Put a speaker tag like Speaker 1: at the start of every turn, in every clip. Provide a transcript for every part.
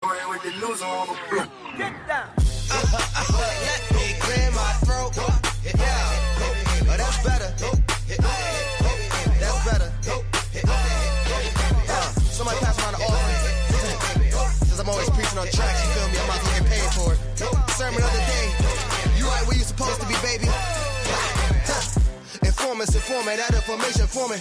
Speaker 1: With the news on. Get down.
Speaker 2: Let me clear my throat. Yeah. Oh, that's better. That's better. Somebody pass around the offering. Since I'm always preaching on tracks, you feel me? I'm about to get paid for it. Sermon of the day. You right where you supposed to be, baby. Informant, that information for me.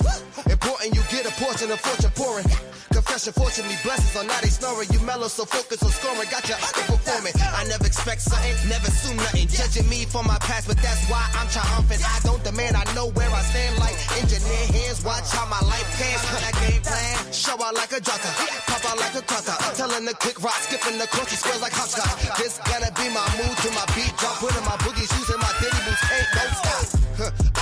Speaker 2: Important, you get a portion of fortune pouring. Confession, fortunately, blessings on now they snoring. You mellow, so focused on scoring. Got you underperforming. I never expect something, never assume nothing. Judging me for my past, but that's why I'm triumphant. I don't demand, I know where I stand like engineer hands. Watch how my life pans. That game plan, show out like a jotter, pop out like a cutter. Telling the quick rock, skipping the course, he squares like hopscotch. This gonna be my mood to my beat drop. Putting my boogie shoes in my diddy boots, ain't no stop.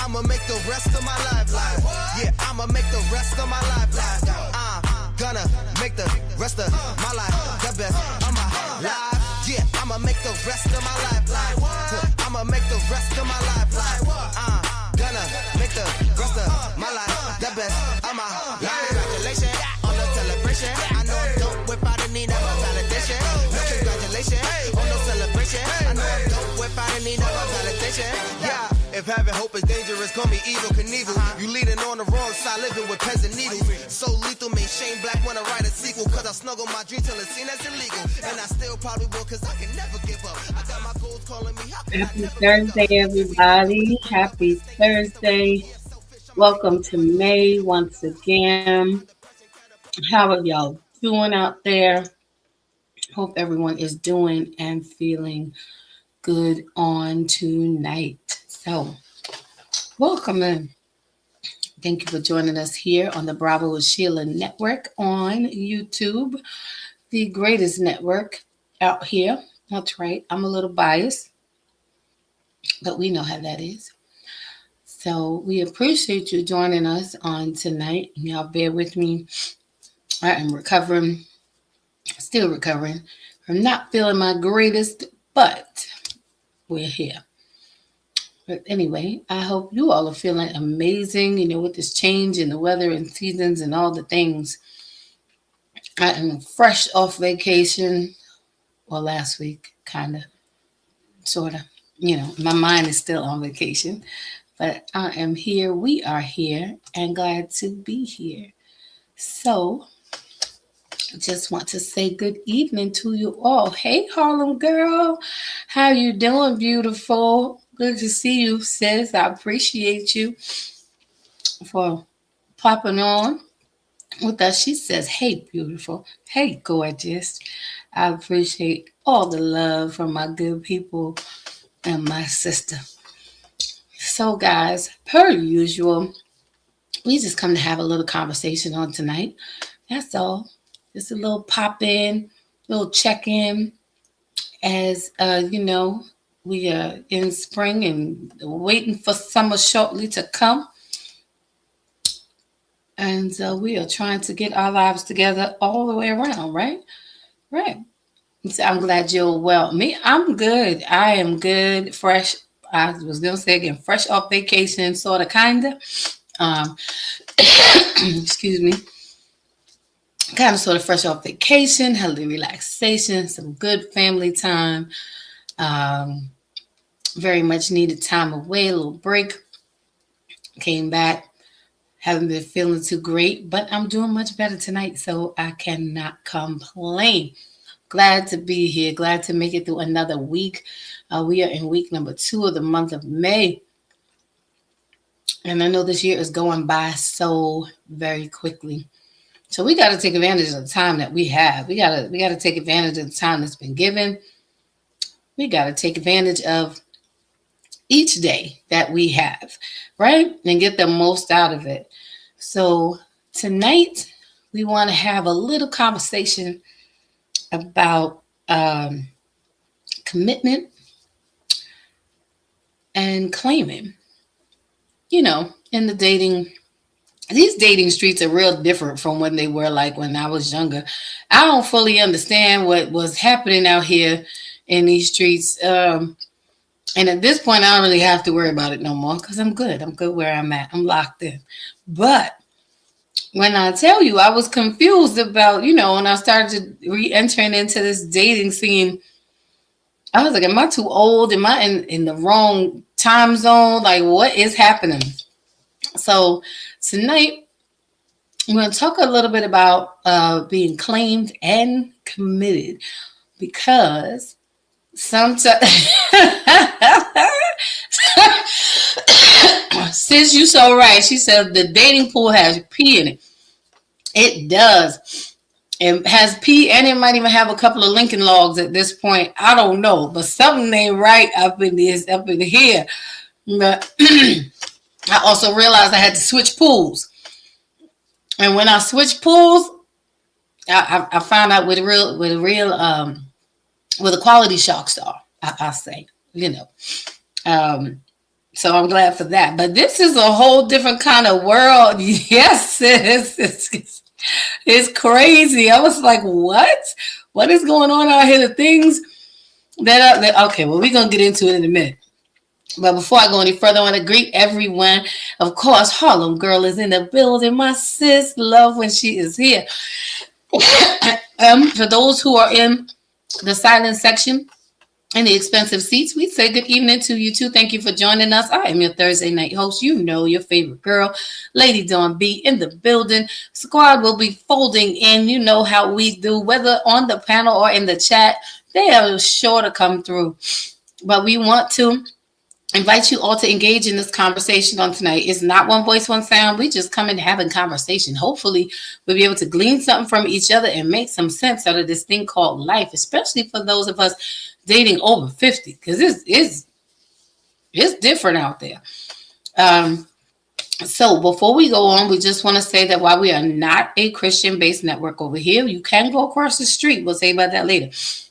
Speaker 2: I'ma make the rest of my life live. Yeah, I'ma make the rest of my life live. I'm gonna make the rest of my life the best of my life. Yeah, I'ma make the rest of my life live. I'ma make the rest of my life live. I'm gonna make the rest of my life the best of my life. Congratulations on the celebration. I know I don't without a need of a validation. No congratulations on no celebration. I know I don't without a need of a validation. Yeah. If having hope is dangerous, call me evil Knievel. You leading on the wrong side, living with pens and needles. So lethal, made Shane Black wanna write a sequel. Cause I snuggle my dream till it's seen as illegal. And I still probably will, cause I can never give up. I got my goals calling me.
Speaker 3: Happy Thursday, everybody. Happy Thursday. Welcome to May once again. How are y'all doing out there? Hope everyone is doing and feeling good on tonight. So, welcome in. Thank you for joining us here on the Bravo with Sheila Network on YouTube, the greatest network out here. That's right. I'm a little biased, but we know how that is. So, we appreciate you joining us on tonight. Y'all bear with me. I am recovering, still recovering. I'm not feeling my greatest, but we're here. But anyway, I hope you all are feeling amazing, with this change in the weather and seasons and all the things. I am fresh off vacation, well, last week, kind of, sort of. My mind is still on vacation, but I am here. We are here and glad to be here. So, I just want to say good evening to you all. Hey, Harlem girl, how you doing, beautiful? Good to see you, sis. I appreciate you for popping on with us. She says, hey, beautiful. Hey, gorgeous. I appreciate all the love from my good people and my sister. So, guys, per usual, we just come to have a little conversation on tonight. That's all. Just a little pop in, little check in as, we are in spring and waiting for summer shortly to come. And we are trying to get our lives together all the way around, right? Right. So I'm glad you're well. Me, I'm good. I am good, fresh. I was going to say again, fresh off vacation, sort of, kind of. Excuse me. Kind of sort of fresh off vacation, healthy relaxation, some good family time. Very much needed time away, a little break. Came back. Haven't been feeling too great, but I'm doing much better tonight, so I cannot complain. Glad to be here. Glad to make it through another week. We are in week number 2 of the month of May. And I know this year is going by so very quickly. So we got to take advantage of the time that we have. We got to take advantage of the time that's been given. We got to take advantage of each day that we have, right? And get the most out of it. So tonight we want to have a little conversation about commitment and claiming. In the these dating streets are real different from when they were like when I was younger. I don't fully understand what was happening out here in these streets. And at this point, I don't really have to worry about it no more because I'm good. I'm good where I'm at. I'm locked in. But when I tell you, I was confused about, when I started re-entering into this dating scene. I was like, am I too old? Am I in the wrong time zone? Like, what is happening? So tonight, I'm going to talk a little bit about being claimed and committed because sometimes, sis, you so right. She said the dating pool has pee in it. It does. It has pee and it might even have a couple of Lincoln logs at this point. I don't know, but something ain't right up in here. But I also realized I had to switch pools. And when I switched pools, I found out with a quality shock star. I say, so I'm glad for that. But this is a whole different kind of world. Yes, it's crazy. I was like, what? What is going on out here? The things okay, well, we're going to get into it in a minute. But before I go any further, I want to greet everyone. Of course, Harlem Girl is in the building. My sis, love when she is here. For those who are in the silent section in the expensive seats, we say good evening to you too. Thank you for joining us. I am your Thursday night host. You know, your favorite girl, Lady Dawn B, in the building. Squad will be folding in. You know how we do, whether on the panel or in the chat. They are sure to come through. But we want to invite you all to engage in this conversation on tonight. It's not one voice, one sound. We just come in having conversation. Hopefully, we'll be able to glean something from each other and make some sense out of this thing called life, especially for those of us dating over 50, because it's different out there. So before we go on, we just want to say that while we are not a Christian-based network over here, you can go across the street. We'll say about that later.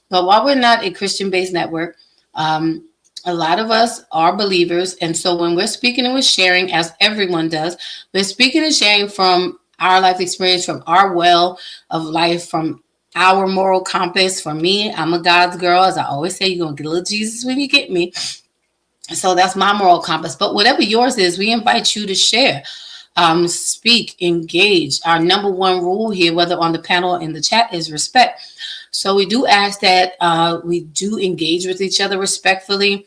Speaker 3: But while we're not a Christian-based network, a lot of us are believers. And so when we're speaking and we're sharing, as everyone does, we're speaking and sharing from our life experience, from our well of life, from our moral compass. For me, I'm a God's girl. As I always say, you're going to get a little Jesus when you get me. So that's my moral compass. But whatever yours is, we invite you to share, speak, engage. Our number one rule here, whether on the panel or in the chat, is respect. So we do ask that we do engage with each other respectfully.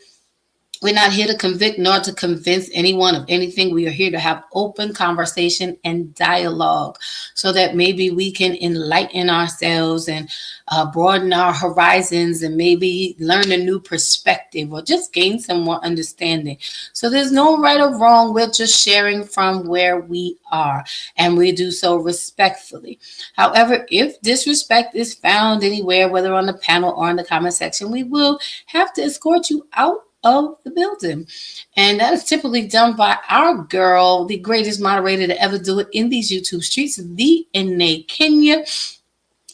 Speaker 3: We're not here to convict nor to convince anyone of anything. We are here to have open conversation and dialogue so that maybe we can enlighten ourselves and broaden our horizons and maybe learn a new perspective or just gain some more understanding. So there's no right or wrong. We're just sharing from where we are, and we do so respectfully. However, if disrespect is found anywhere, whether on the panel or in the comment section, we will have to escort you out of the building. And that is typically done by our girl, the greatest moderator to ever do it in these YouTube streets, the Ene Kenya.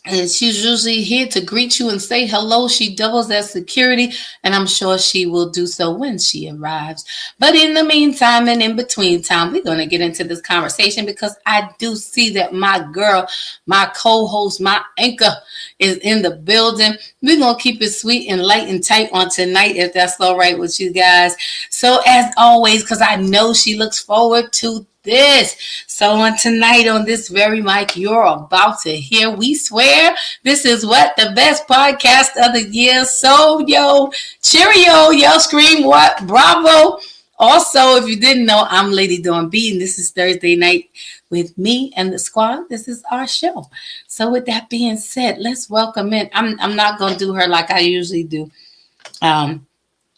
Speaker 3: And she's usually here to greet you and say hello. She doubles as security, and I'm sure she will do so when she arrives. But in the meantime and in between time, we're going to get into this conversation because I do see that my girl, my co-host, my anchor is in the building. We're going to keep it sweet and light and tight on tonight, if that's all right with you guys. So as always, because I know she looks forward to this. So on tonight on this very mic, you're about to hear, we swear, this is what? The best podcast of the year. So yo, cheerio, yo, scream what? Bravo. Also, if you didn't know, I'm Lady Dawn B, and this is Thursday night with me and the squad. This is our show. So with that being said, let's welcome in. I'm not going to do her like I usually do.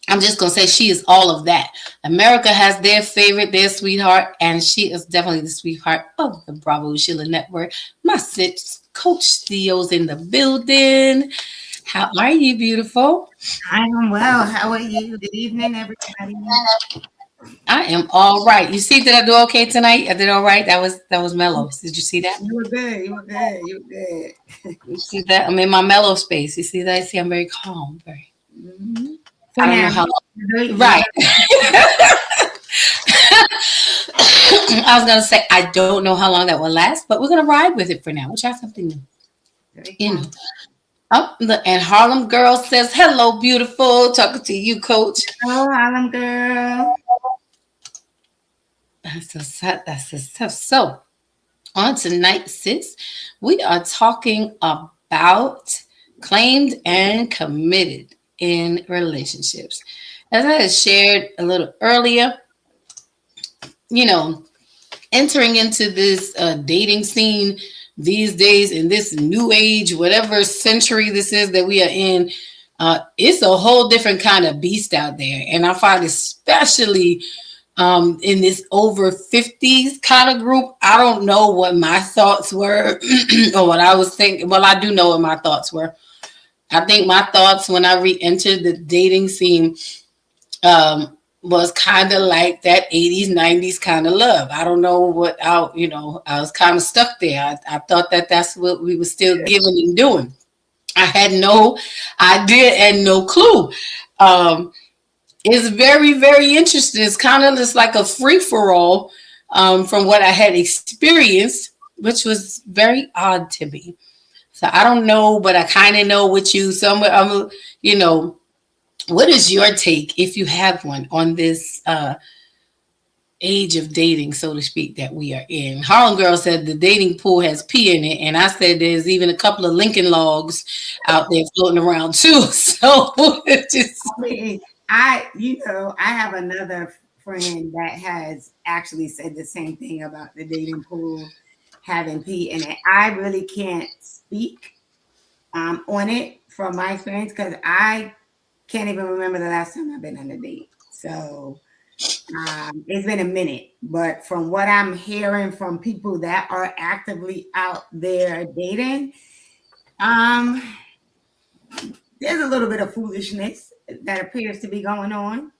Speaker 3: I'm just going to say she is all of that. America has their favorite, their sweetheart, and she is definitely the sweetheart of the Bravo Sheila Network. My sis, Coach Theo's in the building. How are you, beautiful?
Speaker 4: I am well. How are you? Good evening, everybody.
Speaker 3: I am all right. You see, did I do okay tonight? I did all right. That was mellow. Did you see that?
Speaker 4: You were good. You were good. You were good.
Speaker 3: You see that? I'm in my mellow space. You see that? I see I'm very calm. Very.
Speaker 4: Mm-hmm.
Speaker 3: I don't know how long. Right. I was gonna say I don't know how long that will last, but we're gonna ride with it for now. We'll try something new. You know. Oh, and Harlem Girl says, hello, beautiful. Talking to you, Coach.
Speaker 4: Hello, Harlem Girl.
Speaker 3: That's a stuff. So On tonight, sis, we are talking about claimed and committed in relationships. As I had shared a little earlier, you know, entering into this dating scene these days in this new age, whatever century this is that we are in, it's a whole different kind of beast out there. And I find especially in this over 50s kind of group, I don't know what my thoughts were or what I was thinking. Well, I do know what my thoughts were. I think my thoughts when I re-entered the dating scene was kind of like that 80s, 90s kind of love. I don't know what I was kind of stuck there. I thought that that's what we were still giving and doing. I had no idea and no clue. It's very, very interesting. It's kind of just like a free for all from what I had experienced, which was very odd to me. So I don't know, but I kind of know what you somewhere. What is your take, if you have one, on this age of dating, so to speak, that we are in? Harlem Girl said the dating pool has pee in it, and I said there's even a couple of Lincoln logs out there floating around too. So
Speaker 4: I have another friend that has actually said the same thing about the dating pool having pee in it. I really can't speak on it from my experience because I can't even remember the last time I've been on a date. So it's been a minute, but from what I'm hearing from people that are actively out there dating, there's a little bit of foolishness that appears to be going on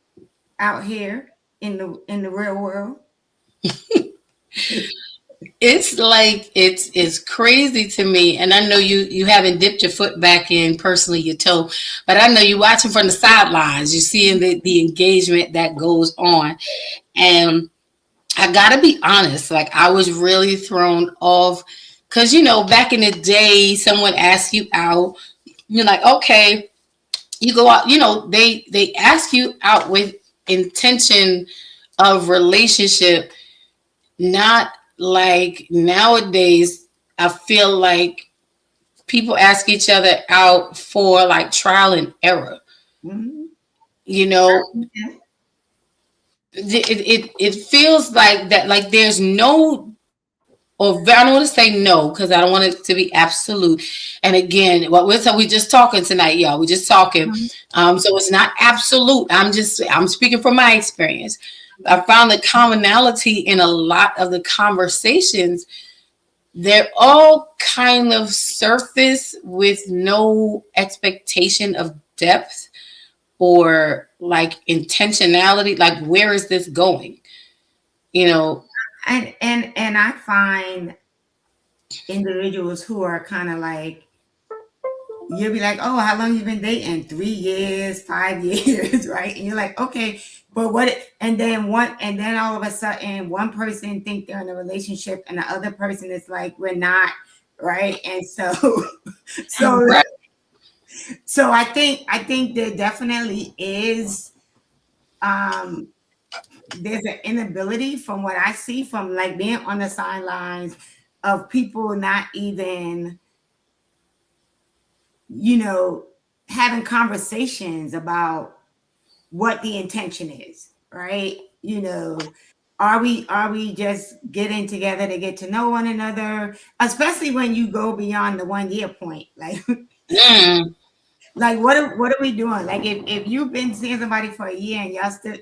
Speaker 4: out here in the real world.
Speaker 3: It's like it's crazy to me, and I know you haven't dipped your foot back in personally, your toe, but I know you're watching from the sidelines. You're seeing the engagement that goes on, and I gotta be honest, like I was really thrown off because back in the day, someone asked you out, you're like, okay, you go out, they ask you out with intention of relationship, not like nowadays. I feel like people ask each other out for like trial and error.
Speaker 4: Mm-hmm.
Speaker 3: It feels like that, like there's no, or I don't want to say no because I don't want it to be absolute. And again, we just talking tonight, y'all. We're just talking.
Speaker 4: Mm-hmm.
Speaker 3: So it's not absolute. I'm speaking from my experience. I found the commonality in a lot of the conversations. They're all kind of surface with no expectation of depth or like intentionality. Like, where is this going?
Speaker 4: And I find individuals who are kind of like, you'll be like, oh, how long you been dating? 3 years, 5 years, right? And you're like, okay, but what? And then all of a sudden, one person think they're in a relationship, and the other person is like, we're not, right? And so
Speaker 3: Right.
Speaker 4: So I think there definitely is there's an inability from what I see from like being on the sidelines of people not even having conversations about what the intention is, right? Are we just getting together to get to know one another, especially when you go beyond the 1 year point, like like what are we doing? Like if you've been seeing somebody for a year and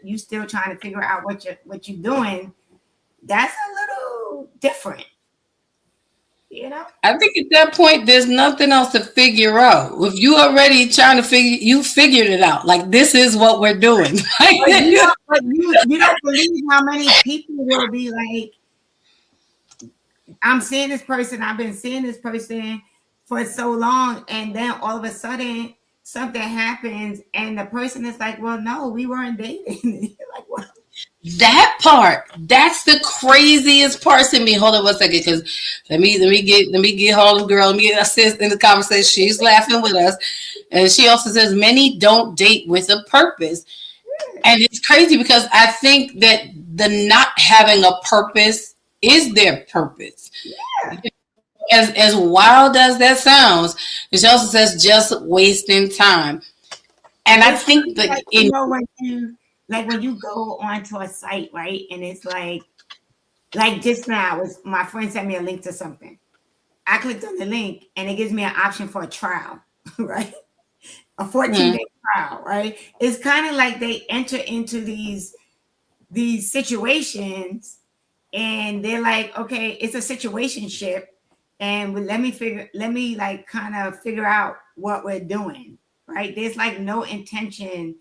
Speaker 4: you still trying to figure out what you're doing, that's a little different.
Speaker 3: I think at that point, there's nothing else to figure out. If you already trying to you figured it out. Like, this is what we're doing.
Speaker 4: But you don't believe how many people will be like, I'm seeing this person, I've been seeing this person for so long, and then all of a sudden something happens and the person is like, well, no, we weren't dating. You're like, what?
Speaker 3: That part, that's the craziest part to me. Hold on 1 second, because let me get Harlem Girl, let me get assist in the conversation. She's laughing with us, and she also says many don't date with a purpose, and it's crazy because I think that the not having a purpose is their purpose. As wild as that sounds, it also says just wasting time. And I think that
Speaker 4: like, when you go onto a site, right, and it's like just now, was my friend sent me a link to something. I clicked on the link and it gives me an option for a trial, right? A 14-day trial, right? It's kind of like they enter into these situations and they're like, okay, it's a situationship, and let me like kind of figure out what we're doing, right? There's like no intention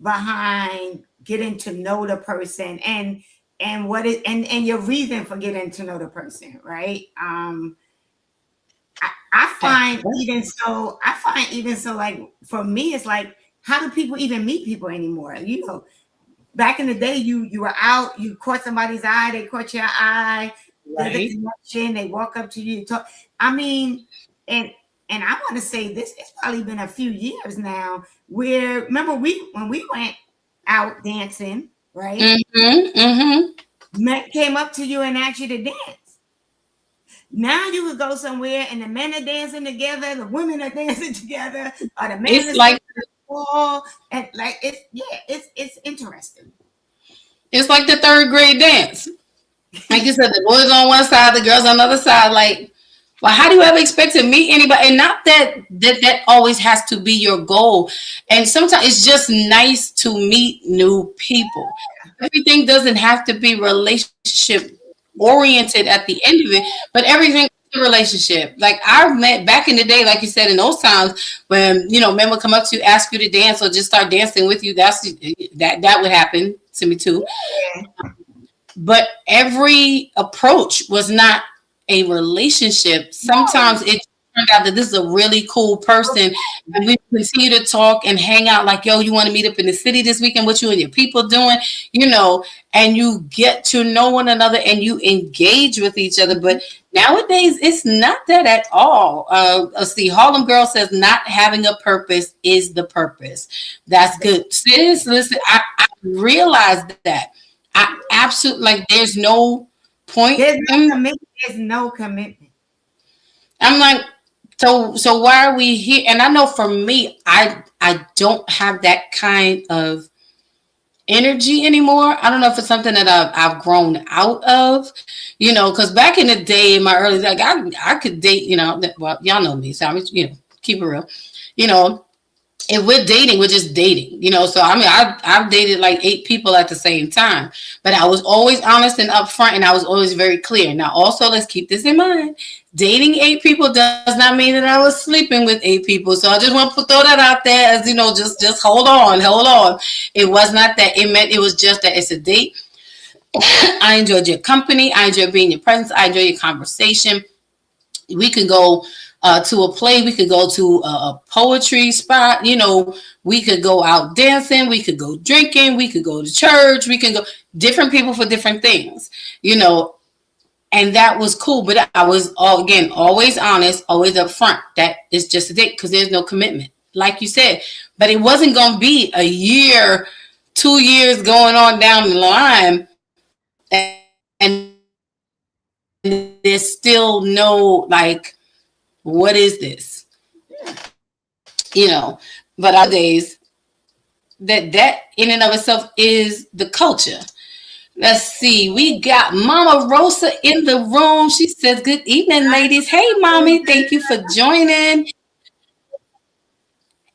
Speaker 4: behind getting to know the person and what is and your reason for getting to know the person, right? I find even so, like for me, it's like, how do people even meet people anymore? You know, back in the day, you were out, you caught somebody's eye, they caught your eye, there's a connection, they walk up to you, talk. I mean, and I want to say this, it's probably been a few years now where, remember when we went out dancing, right? Men came up to you and asked you to dance. Now you could go somewhere and the men are dancing together, the women are dancing together, or the men is like the wall, and like it's interesting.
Speaker 3: It's like the third grade dance. Like you said, the boys on one side, the girls on the other side. Like, well, how do you ever expect to meet anybody? And not that always has to be your goal. And sometimes it's just nice to meet new people. Everything doesn't have to be relationship oriented at the end of it, but everything is a relationship. Like I met back in the day, like you said, in those times when, you know, men would come up to you, ask you to dance or just start dancing with you. That would happen to me too. But every approach was not a relationship. Sometimes it turned out that this is a really cool person, and we continue to talk and hang out like, yo, you want to meet up in the city this weekend? What you and your people doing? You know, and you get to know one another and you engage with each other. But nowadays, it's not that at all. Let's see, Harlem Girl says not having a purpose is the purpose. That's good. Sis, listen, I realized that. I absolutely, like, there's no point.
Speaker 4: There's no commitment.
Speaker 3: I'm like, so why are we here? And I know for me, I don't have that kind of energy anymore. I don't know if it's something that I've grown out of, you know, because back in the day, in my early, like I could date, you know, well, y'all know me, so I'm, you know, keep it real, you know. If we're dating, we're just dating, you know. So I mean, I've dated like 8 people at the same time, but I was always honest and upfront, and I was always very clear. Now, also, let's keep this in mind: dating 8 people does not mean that I was sleeping with 8 people. So I just want to throw that out there, as you know, just hold on. It was not that. It meant it was just that it's a date. I enjoyed your company. I enjoyed being in your presence. I enjoyed your conversation. We could go to a play, we could go to a poetry spot, you know, we could go out dancing, we could go drinking, we could go to church, we can go, different people for different things, you know, and that was cool. But I was, always honest, always upfront. That is just a date because there's no commitment, like you said. But it wasn't going to be a year, 2 years going on down the line, and there's still no, like, what is this? You know, but nowadays, that in and of itself is the culture. Let's see. We got Mama Rosa in the room. She says, good evening, ladies. Hey, Mommy. Thank you for joining.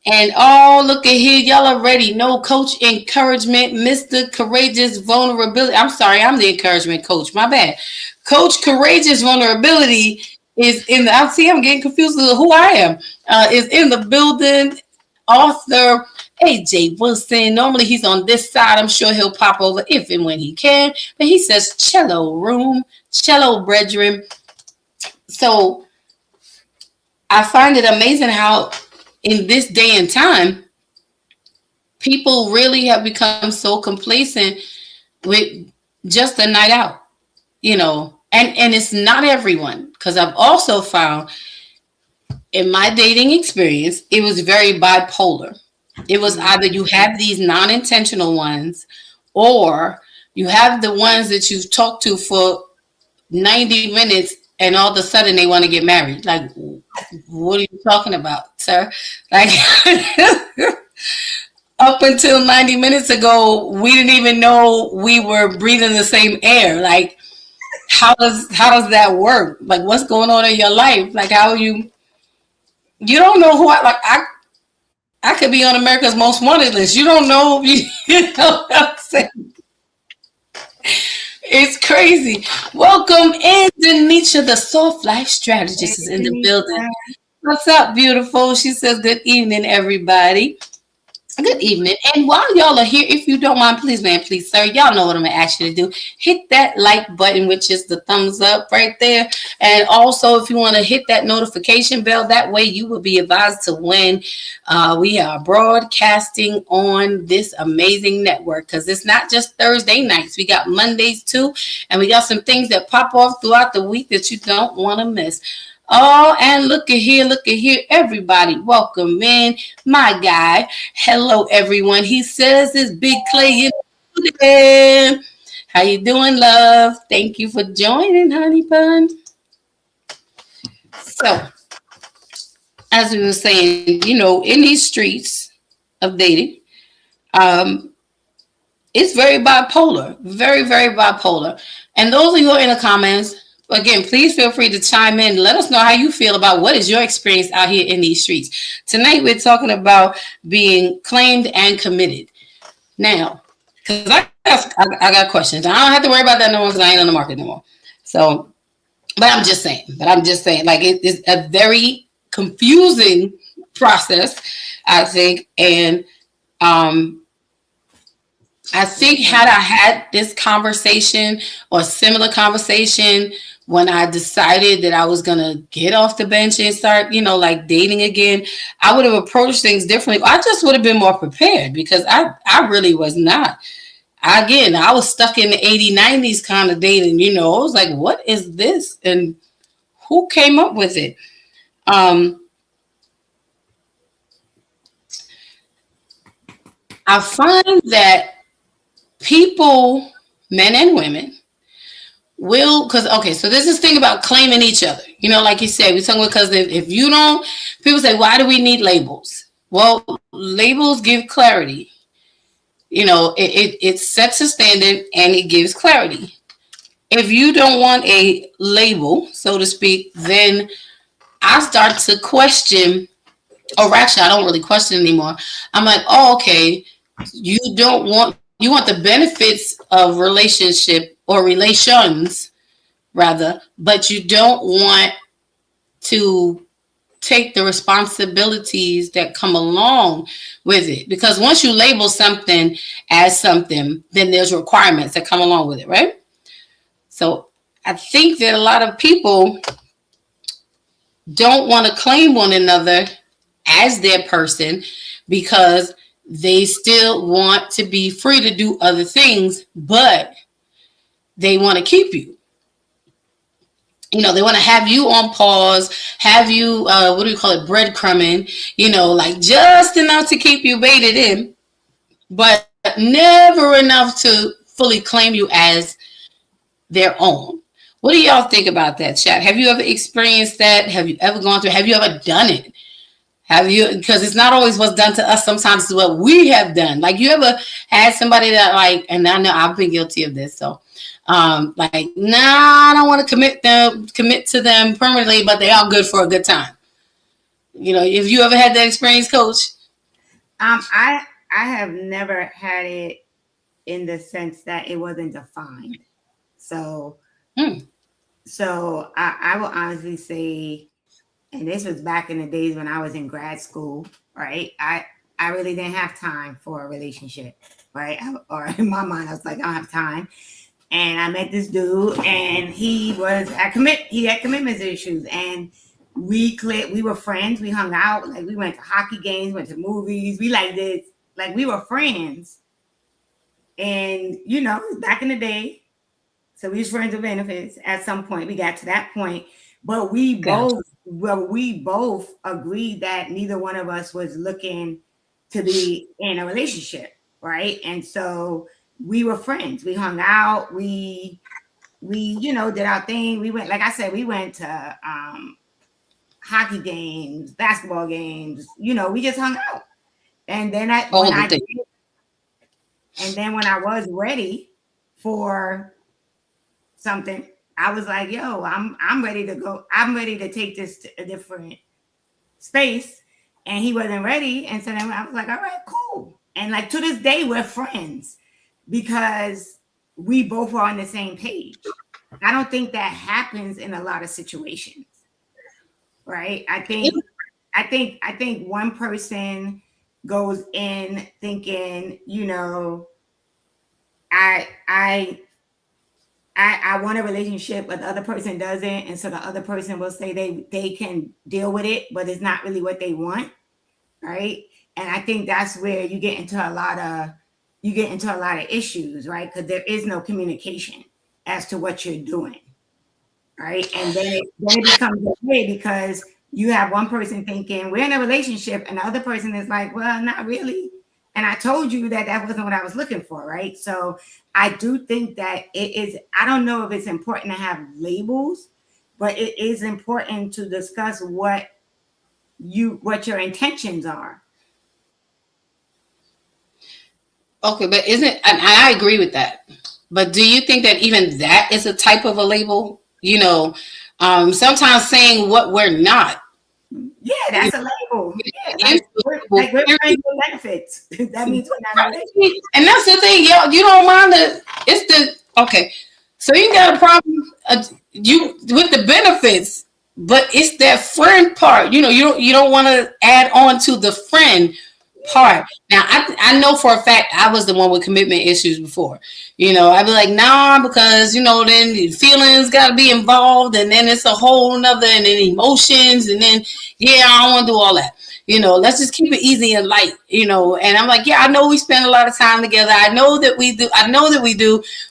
Speaker 3: And look at here. Y'all already know Coach Encouragement, Mr. Courageous Vulnerability. I'm sorry. I'm the encouragement coach. My bad. Coach Courageous Vulnerability is in the, I'm getting confused with who I am, is in the building. Author AJ Wilson. Normally he's on this side. I'm sure he'll pop over if and when he can. But he says cello room, cello brethren. So I find it amazing how in this day and time, people really have become so complacent with just a night out, you know. And it's not everyone, because I've also found in my dating experience, it was very bipolar. It was either you have these non-intentional ones, or you have the ones that you've talked to for 90 minutes and all of a sudden they want to get married. Like, what are you talking about, sir? Like, up until 90 minutes ago, we didn't even know we were breathing the same air. Like, how does that work? Like, what's going on in your life? Like, how you don't know who I could be on America's Most Wanted list. You don't know, you know what I'm saying? It's crazy. Welcome in, Denisha, the Soft Life Strategist is in the building. What's up, beautiful? She says, good evening, everybody. Good evening. And while y'all are here, if you don't mind, please, man, please, sir, y'all know what I'm going to ask you to do. Hit that like button, which is the thumbs up right there. And also, if you want to hit that notification bell, that way you will be advised to when we are broadcasting on this amazing network. Because it's not just Thursday nights. We got Mondays, too. And we got some things that pop off throughout the week that you don't want to miss. Oh, and look at here, everybody. Welcome in, my guy. Hello, everyone. He says it's Big Clay. How you doing, love? Thank you for joining, honey bun. So, as we were saying, you know, in these streets of dating, it's very bipolar, very, very bipolar. And those of you who are in the comments, again, please feel free to chime in. Let us know how you feel about what is your experience out here in these streets. Tonight, we're talking about being claimed and committed. Now, because I got questions. I don't have to worry about that no more because I ain't on the market no more. So, but I'm just saying, like it is a very confusing process, I think. And I think had I had this conversation or similar conversation when I decided that I was going to get off the bench and start, you know, like dating again, I would have approached things differently. I just would have been more prepared because I really was not. I was stuck in the 80s, 90s kind of dating, you know. I was like, what is this? And who came up with it? I find that people, men and women, so there's this thing about claiming each other. You know, like you said, we're talking because if you don't, people say, why do we need labels? Well, labels give clarity. You know, it sets a standard and it gives clarity. If you don't want a label, so to speak, then I start to question, or actually I don't really question anymore. I'm like, oh, okay, you want the benefits of relationship or relations rather, but you don't want to take the responsibilities that come along with it. Because once you label something as something, then there's requirements that come along with it, right? So I think that a lot of people don't want to claim one another as their person because they still want to be free to do other things, but they want to keep you. You know, they want to have you on pause, have you, what do you call it, breadcrumbing, you know, like just enough to keep you baited in, but never enough to fully claim you as their own. What do y'all think about that, chat? Have you ever experienced that? Have you ever gone through? Have you ever done it? Have you? Because it's not always what's done to us. Sometimes it's what we have done. Like, you ever had somebody that, like, and I know I've been guilty of this. So, like, nah, I don't want to commit to them permanently, but they are good for a good time. You know, if you ever had that experience, Coach?
Speaker 4: I have never had it in the sense that it wasn't defined. So, so I will honestly say, and this was back in the days when I was in grad school, right? I really didn't have time for a relationship, right? Or in my mind, I was like, I don't have time. And I met this dude, and he had commitment issues, and we were friends. We hung out, like we went to hockey games, went to movies. We we were friends. And you know, back in the day, so we was friends with benefits. At some point, we got to that point, but we both agreed that neither one of us was looking to be in a relationship, right? And so we were friends. We hung out. We we, did our thing. We went, like I said, we went to hockey games, basketball games. We just hung out. And then when I was ready for something, I was like, yo, I'm ready to go. I'm ready to take this to a different space. And he wasn't ready. And so then I was like, all right, cool. And like to this day, we're friends because we both are on the same page. I don't think that happens in a lot of situations. Right? I think one person goes in thinking, I want a relationship, but the other person doesn't, and so the other person will say they can deal with it, but it's not really what they want, right? And I think that's where you get into a lot of issues, right? Because there is no communication as to what you're doing, right? And then it becomes a way because you have one person thinking we're in a relationship, and the other person is like, well, not really. And I told you that wasn't what I was looking for, right? So I do think that it is, I don't know if it's important to have labels, but it is important to discuss what your intentions are.
Speaker 5: Okay, but and I agree with that. But do you think that even that is a type of a label? Sometimes saying what we're not.
Speaker 4: Yeah, that's a label. Yeah, we're friends with benefits. That means we're not related.
Speaker 5: And that's the thing, you don't mind okay. So you got a problem with the benefits, but it's that friend part. You don't want to add on to the friend part. Now I know for a fact I was the one with commitment issues before. I'd be like, nah, because then feelings got to be involved, and then it's a whole nother, and then emotions, and then I don't want to do all that. Let's just keep it easy and light. And I'm like, I know we spend a lot of time together. I know that we do,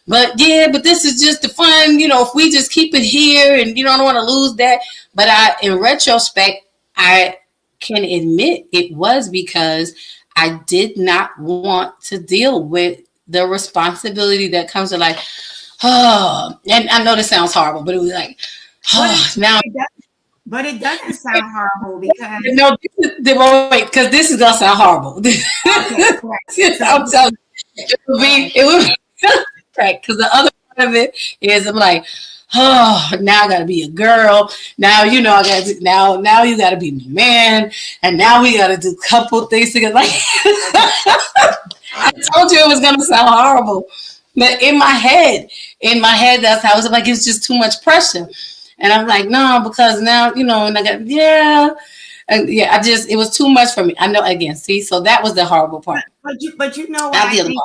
Speaker 5: but this is just the fun. If we just keep it here, and I don't want to lose that. But in retrospect, I can admit it was because I did not want to deal with the responsibility that comes to and I know this sounds horrible, but it was like, now.
Speaker 4: But it doesn't sound horrible because
Speaker 5: because this is gonna sound horrible. Okay, I'm telling you, it would right, because the other part of it is I'm like, now I gotta be a girl. Now I gotta now you gotta be my man, and now we gotta do a couple things together. Like I told you it was gonna sound horrible, but in my head, that's how it was like. It's just too much pressure, and I'm like, no, because now and I got it was too much for me. I know again. See, so that was the horrible part.
Speaker 4: But you know what I think.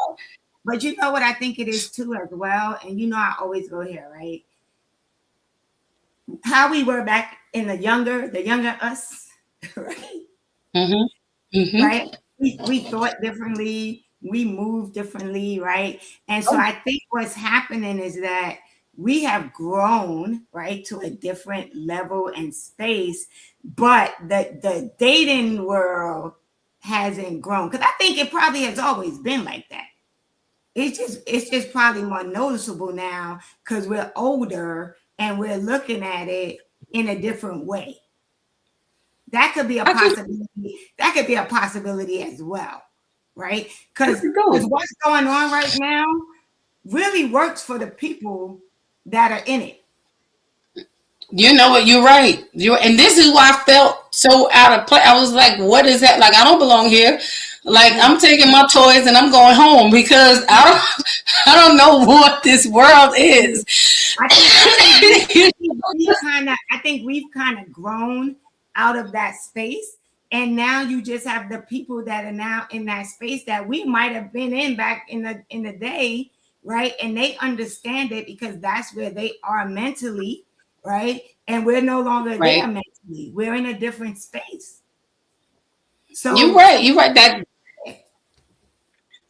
Speaker 4: But you know what I think it is too as well, and I always go here, right? How we were back in the younger us, right?
Speaker 5: Mm-hmm. Mm-hmm.
Speaker 4: Right? We thought differently, we moved differently, right? And so I think what's happening is that we have grown, right, to a different level and space, but the dating world hasn't grown. Because I think it probably has always been like that. It's just probably more noticeable now because we're older and we're looking at it in a different way. That could be a possibility. That could be a possibility as well, right? Because what's going on right now really works for the people that are in it.
Speaker 5: You know what? You're right. And this is why I felt so out of place. I was like, what is that? Like, I don't belong here. Like, I'm taking my toys and I'm going home because I don't know what this world is.
Speaker 4: I think we've kind of grown out of that space. And now you just have the people that are now in that space that we might have been in back in the day, right? And they understand it because that's where they are mentally, right? And we're no longer there mentally. We're in a different space. So
Speaker 5: you're right.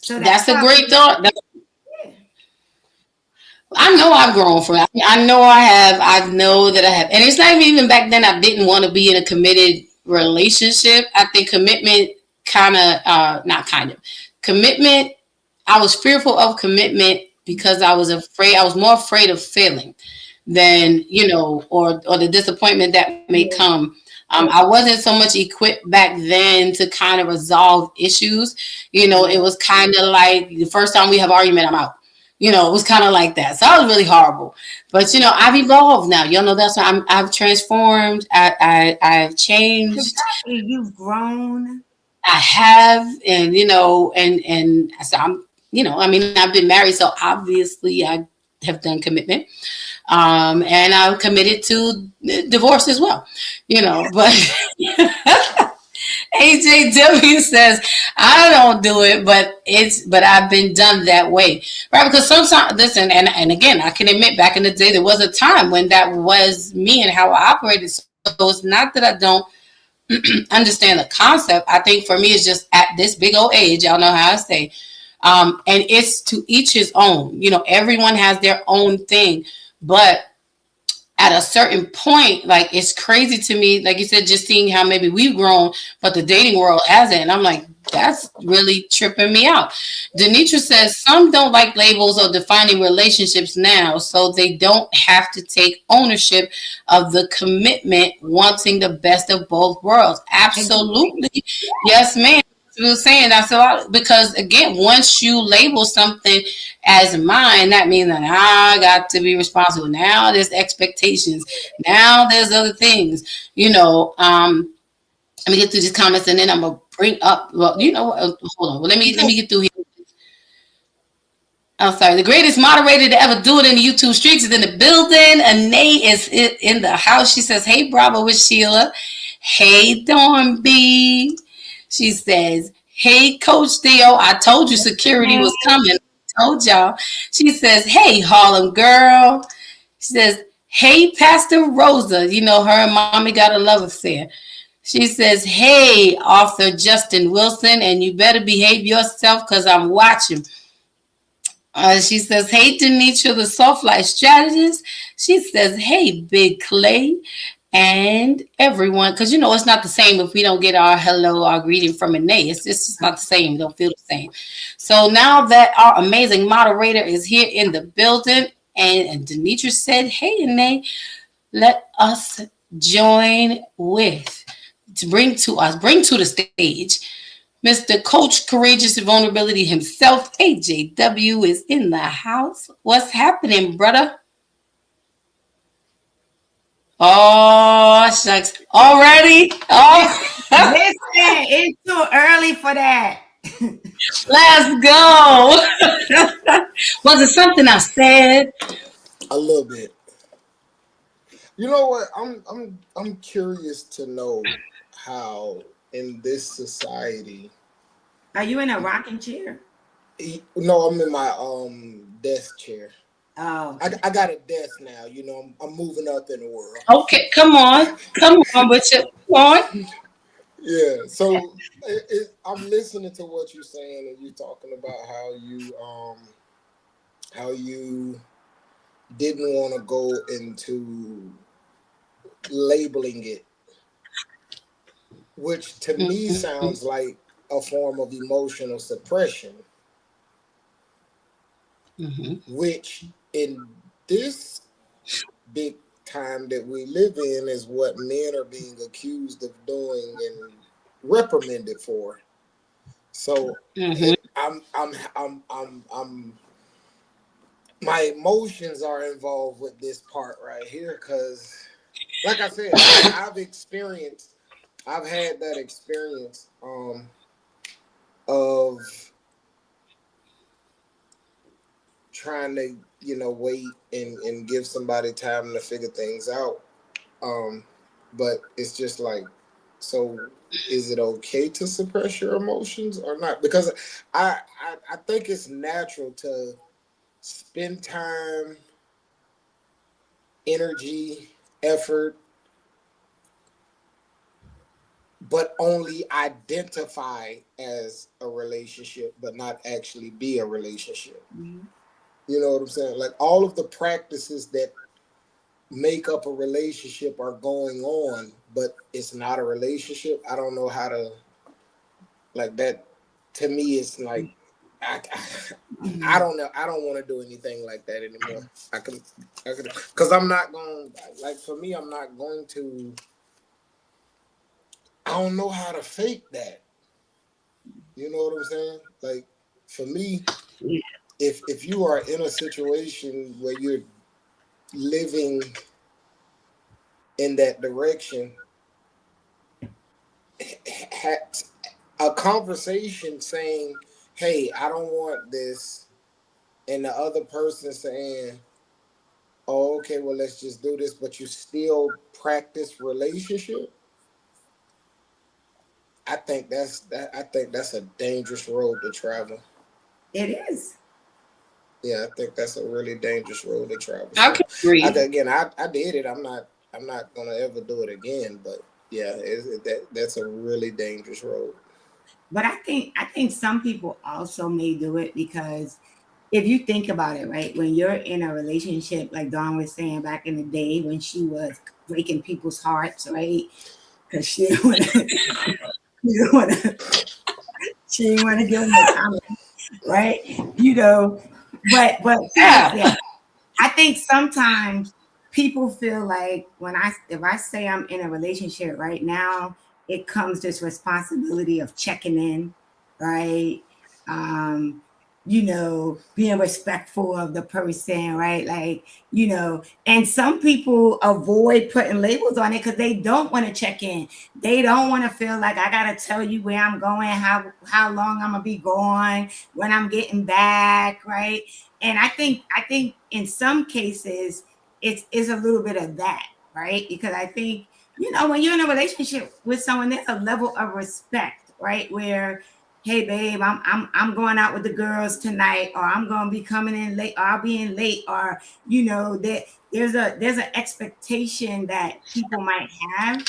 Speaker 5: That's a great thought. I know I've grown from it. I know I have. I know that I have. And it's not even back then I didn't want to be in a committed relationship. I think commitment commitment, I was fearful of commitment because I was afraid. I was more afraid of failing than, or the disappointment that may come. I wasn't so much equipped back then to kind of resolve issues. It was kind of like the first time we have argument, I'm out. It was kind of like that. So I was really horrible. But I've evolved now. That's why I've transformed. I've changed.
Speaker 4: Exactly. You've grown.
Speaker 5: I have, and so I've been married, so obviously I have done commitment. And I'm committed to divorce as well, but AJW says, I don't do it, but I've been done that way, right? Because sometimes, listen, and again, I can admit back in the day, there was a time when that was me and how I operated. So it's not that I don't understand the concept. I think for me, it's just at this big old age, y'all know how I say, and it's to each his own. Everyone has their own thing, but at a certain point, like, it's crazy to me, like you said, just seeing how maybe we've grown, but the dating world hasn't. And I'm like, that's really tripping me out. Denitra says some don't like labels or defining relationships now, so they don't have to take ownership of the commitment, wanting the best of both worlds. Absolutely. Yes, ma'am. We were saying that's a lot, because again, once you label something as mine, that means that I got to be responsible. Now there's expectations. Now there's other things. Let me get through these comments, and then I'm gonna bring up. Well, hold on. Well, let me get through here. I'm sorry. The greatest moderator to ever do it in the YouTube streets is in the building. Anae is in the house. She says, "Hey, Bravo with Sheila. Hey, Dawn B." She says, "Hey, Coach Theo, I told you security was coming. I told y'all." She says, "Hey, Harlem girl." She says, "Hey, Pastor Rosa." Her and mommy got a love affair. She says, "Hey, author Justin Wilson, and you better behave yourself because I'm watching." She says, "Hey, Denitra, the Soft Life Strategist." She says, "Hey, Big Clay." And everyone, because it's not the same if we don't get our hello, our greeting from Anae. It's just not the same. Don't feel the same. So now that our amazing moderator is here in the building, and Denitra said, "Hey, Anae, let us join with bring to the stage Mr. Coach Courageous Vulnerability himself. AJW is in the house. What's happening, brother?" Oh, shucks. Already? Oh.
Speaker 4: Listen, it's too early for that.
Speaker 5: Let's go. Was it something I said?
Speaker 6: A little bit. You know what? I'm curious to know how in this society.
Speaker 4: Are you in a rocking chair?
Speaker 6: No, I'm in my desk chair.
Speaker 4: Oh.
Speaker 6: I got a desk now. I'm moving up in the world.
Speaker 5: Okay, come on, with you. Come on.
Speaker 6: Yeah. So I'm listening to what you're saying, and you talking about how you didn't want to go into labeling it, which to me sounds like a form of emotional suppression, which in this big time that we live in is what men are being accused of doing and reprimanded for. So I'm my emotions are involved with this part right here, because like I said, I've had that experience of trying to wait and give somebody time to figure things out, but it's just like, so is it okay to suppress your emotions or not? Because I think it's natural to spend time, energy, effort, but only identify as a relationship, but not actually be a relationship. You know what I'm saying? Like, all of the practices that make up a relationship are going on, but it's not a relationship. I don't know how to, like, that to me, it's like I don't know. I don't want to do anything like that anymore. I could, because I'm not going. Like for me, I'm not going to. I don't know how to fake that. You know what I'm saying? Like for me, if you are in a situation where you're living in that direction, a conversation saying, hey, I don't want this, and the other person saying, oh, okay, well, let's just do this, but you still practice relationship. I think that's a dangerous road to travel.
Speaker 4: It is.
Speaker 6: Yeah, I think that's a really dangerous road to travel.
Speaker 5: I can agree.
Speaker 6: I did it. I'm not gonna ever do it again. But yeah, that's a really dangerous road.
Speaker 4: But I think some people also may do it because if you think about it, right, when you're in a relationship, like Dawn was saying back in the day when she was breaking people's hearts, right? Because she didn't want to give them the comment, right? You know, but yeah, I think sometimes people feel like if I say I'm in a relationship right now, it comes this responsibility of checking in, right? You know, being respectful of the person, right? Like, you know, and some people avoid putting labels on it because they don't want to check in. They don't want to feel like I gotta tell you where I'm going, how long I'm gonna be gone, when I'm getting back, right? And I think in some cases it's a little bit of that, right? Because I think, you know, when you're in a relationship with someone, there's a level of respect, right? Where, hey babe, I'm going out with the girls tonight, or I'm gonna be coming in late, or I'll be in late, or you know, that there's an expectation that people might have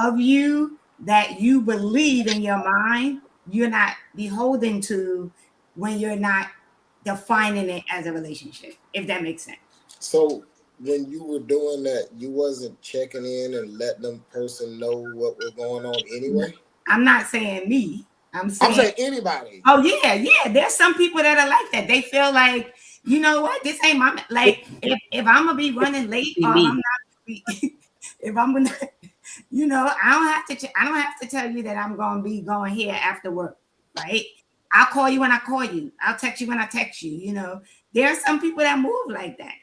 Speaker 4: of you that you believe in your mind you're not beholden to when you're not defining it as a relationship, if that makes sense.
Speaker 6: So when you were doing that, you wasn't checking in and letting the person know what was going on anyway? I'm
Speaker 4: not saying me. I'm
Speaker 6: saying anybody.
Speaker 4: Oh yeah. There's some people that are like that. They feel like, you know what, this ain't my, like if I'm gonna be running late, or I'm not, if I'm gonna, you know, I don't have to tell you that I'm gonna be going here after work, right? I'll call you when I call you. I'll text you when I text you. You know, there are some people that move like that.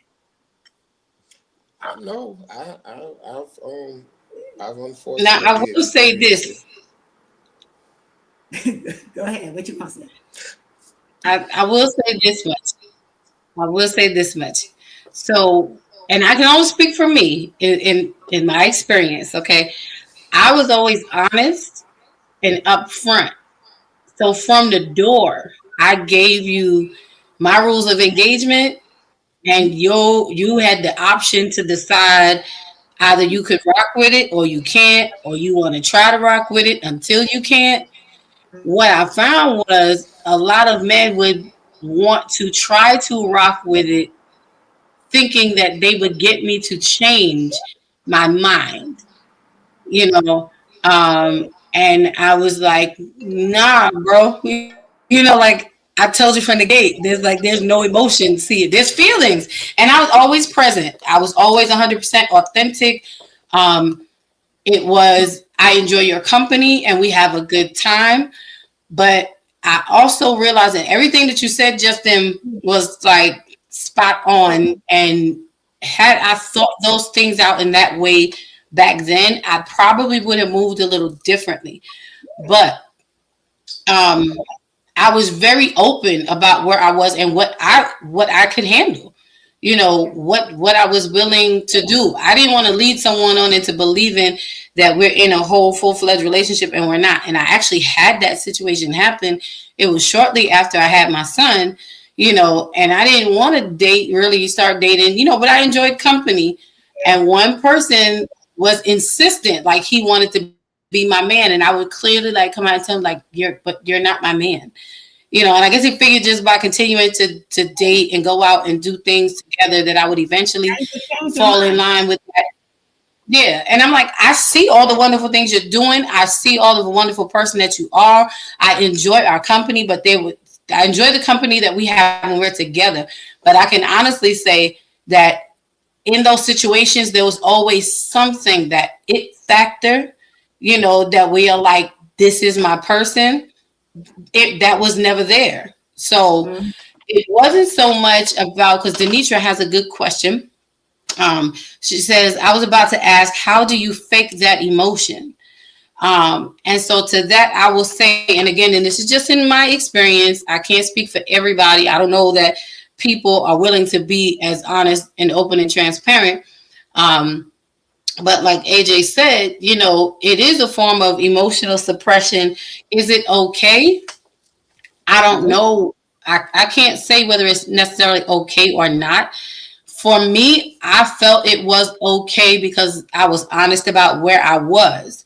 Speaker 6: I know. I've unfortunately.
Speaker 5: Now I will say this.
Speaker 4: Go ahead. What you want to say?
Speaker 5: I will say this much. So, and I can only speak for me in my experience. Okay, I was always honest and upfront. So from the door, I gave you my rules of engagement, and you had the option to decide either you could rock with it or you can't, or you want to try to rock with it until you can't. What I found was a lot of men would want to try to rock with it, thinking that they would get me to change my mind, you know. And I was like, nah, bro. You know, like I told you from the gate, there's no emotion. See it. There's feelings. And I was always present. I was always 100% authentic. It was, I enjoy your company and we have a good time. But I also realized that everything that you said, Justin, was like spot on. And had I thought those things out in that way back then, I probably would have moved a little differently. But I was very open about where I was and what I could handle. You know, what I was willing to do. I didn't want to lead someone on into believing that we're in a whole full-fledged relationship and we're not. And I actually had that situation happen. It was shortly after I had my son, you know, and I didn't want to really start dating, you know, but I enjoyed company. And one person was insistent, like he wanted to be my man. And I would clearly like come out and tell him like, you're not my man. You know, and I guess he figured just by continuing to date and go out and do things together that I would eventually fall in line with that. Yeah. And I'm like, I see all the wonderful things you're doing. I see all of the wonderful person that you are. I enjoy our company, but there I enjoy the company that we have when we're together. But I can honestly say that in those situations, there was always something that it factor, you know, that we are like, this is my person. That was never there. So it wasn't so much about, because Denitra has a good question. She says, I was about to ask, how do you fake that emotion? And so to that, I will say, and again, and this is just in my experience, I can't speak for everybody. I don't know that people are willing to be as honest and open and transparent. But like AJ said, you know, it is a form of emotional suppression. Is it okay? I don't know. I can't say whether it's necessarily okay or not. For me, I felt it was okay because I was honest about where I was.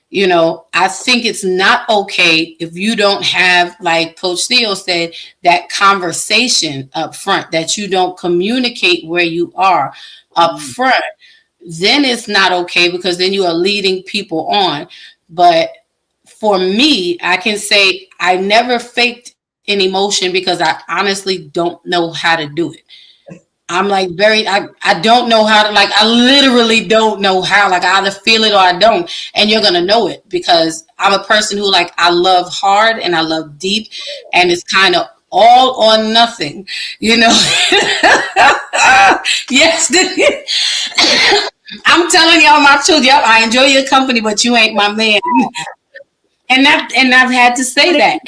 Speaker 5: You know, I think it's not okay if you don't have, like Coach Theo said, that conversation up front, that you don't communicate where you are up front. Then it's not okay, because then you are leading people on. But for me, I can say I never faked an emotion because I honestly don't know how to do it. I'm like I don't know how to, like, I literally don't know how, like, I either feel it or I don't. And you're going to know it because I'm a person who, like, I love hard and I love deep, and it's kind of all or nothing, you know? Yes. I'm telling y'all my truth. Yep, I enjoy your company, but you ain't my man. And I've had to say that.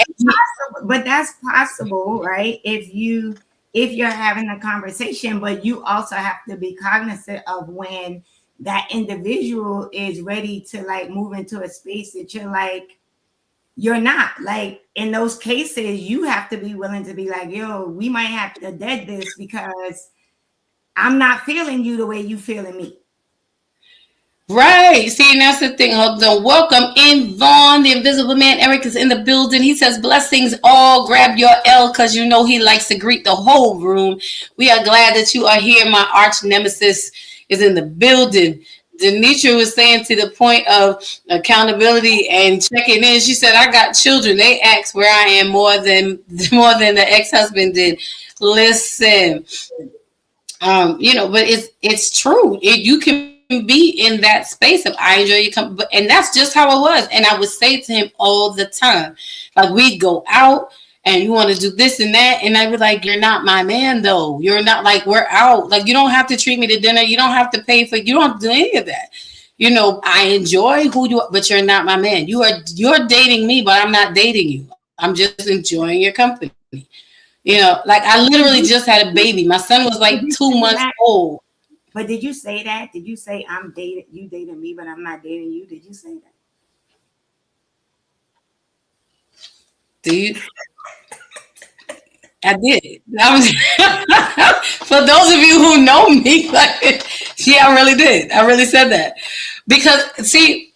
Speaker 4: But that's possible, right? If you're having a conversation, but you also have to be cognizant of when that individual is ready to, like, move into a space that you're like, you're not. Like, in those cases, you have to be willing to be like, yo, we might have to dead this because I'm not feeling you the way you feeling me.
Speaker 5: Right. See, and that's the thing. Welcome in, Vaughn, the Invisible Man. Eric is in the building. He says, blessings all. Grab your L, because you know he likes to greet the whole room. We are glad that you are here. My arch nemesis is in the building. Denitra was saying, to the point of accountability and checking in, she said, I got children. They ask where I am more than the ex-husband did. Listen, you know, but it's true. You can be in that space of, I enjoy your company, and that's just how it was. And I would say to him all the time, like, we'd go out and you want to do this and that, and I'd be like, you're not my man though. You're not, like, we're out, like, you don't have to treat me to dinner, you don't have to pay for, you don't have to do any of that. You know, I enjoy who you are, but you're not my man. You're dating me, but I'm not dating you. I'm just enjoying your company. You know, like, I literally just had a baby. My son was like 2 months old.
Speaker 4: But did you say that? Did you say, you dating me, but I'm not dating you? Did you say that?
Speaker 5: Dude, I did. For those of you who know me, like, yeah, I really did. I really said that. Because, see,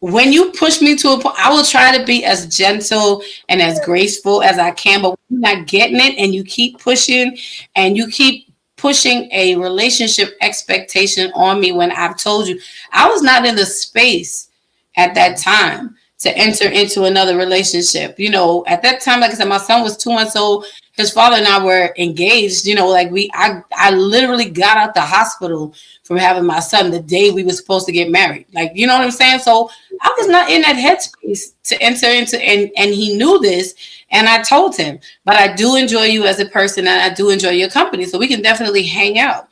Speaker 5: when you push me to a point, I will try to be as gentle and as graceful as I can. But when you're not getting it and you keep pushing and you keep pushing a relationship expectation on me, when I've told you I was not in the space at that time to enter into another relationship. You know, at that time, like I said, my son was 2 months old. His father and I were engaged. You know, like, I literally got out the hospital from having my son the day we were supposed to get married. Like, you know what I'm saying? So I was not in that headspace to enter into, and he knew this, and I told him, but I do enjoy you as a person, and I do enjoy your company, so we can definitely hang out.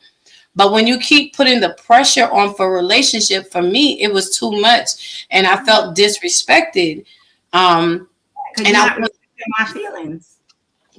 Speaker 5: But when you keep putting the pressure on for a relationship, for me, it was too much, and I felt disrespected. And I was
Speaker 4: my feelings.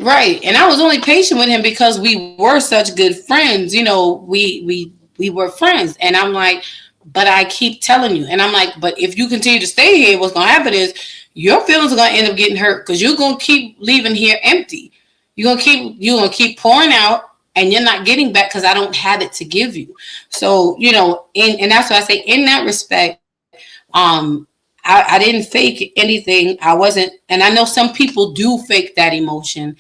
Speaker 5: Right. And I was only patient with him because we were such good friends. You know, we were friends. And I'm like, but I keep telling you. And I'm like, but if you continue to stay here, what's going to happen is your feelings are going to end up getting hurt, because you're going to keep leaving here empty. You're going to keep pouring out, and you're not getting back because I don't have it to give you. So, you know, and that's why I say, in that respect, I didn't fake anything. I wasn't, and I know some people do fake that emotion.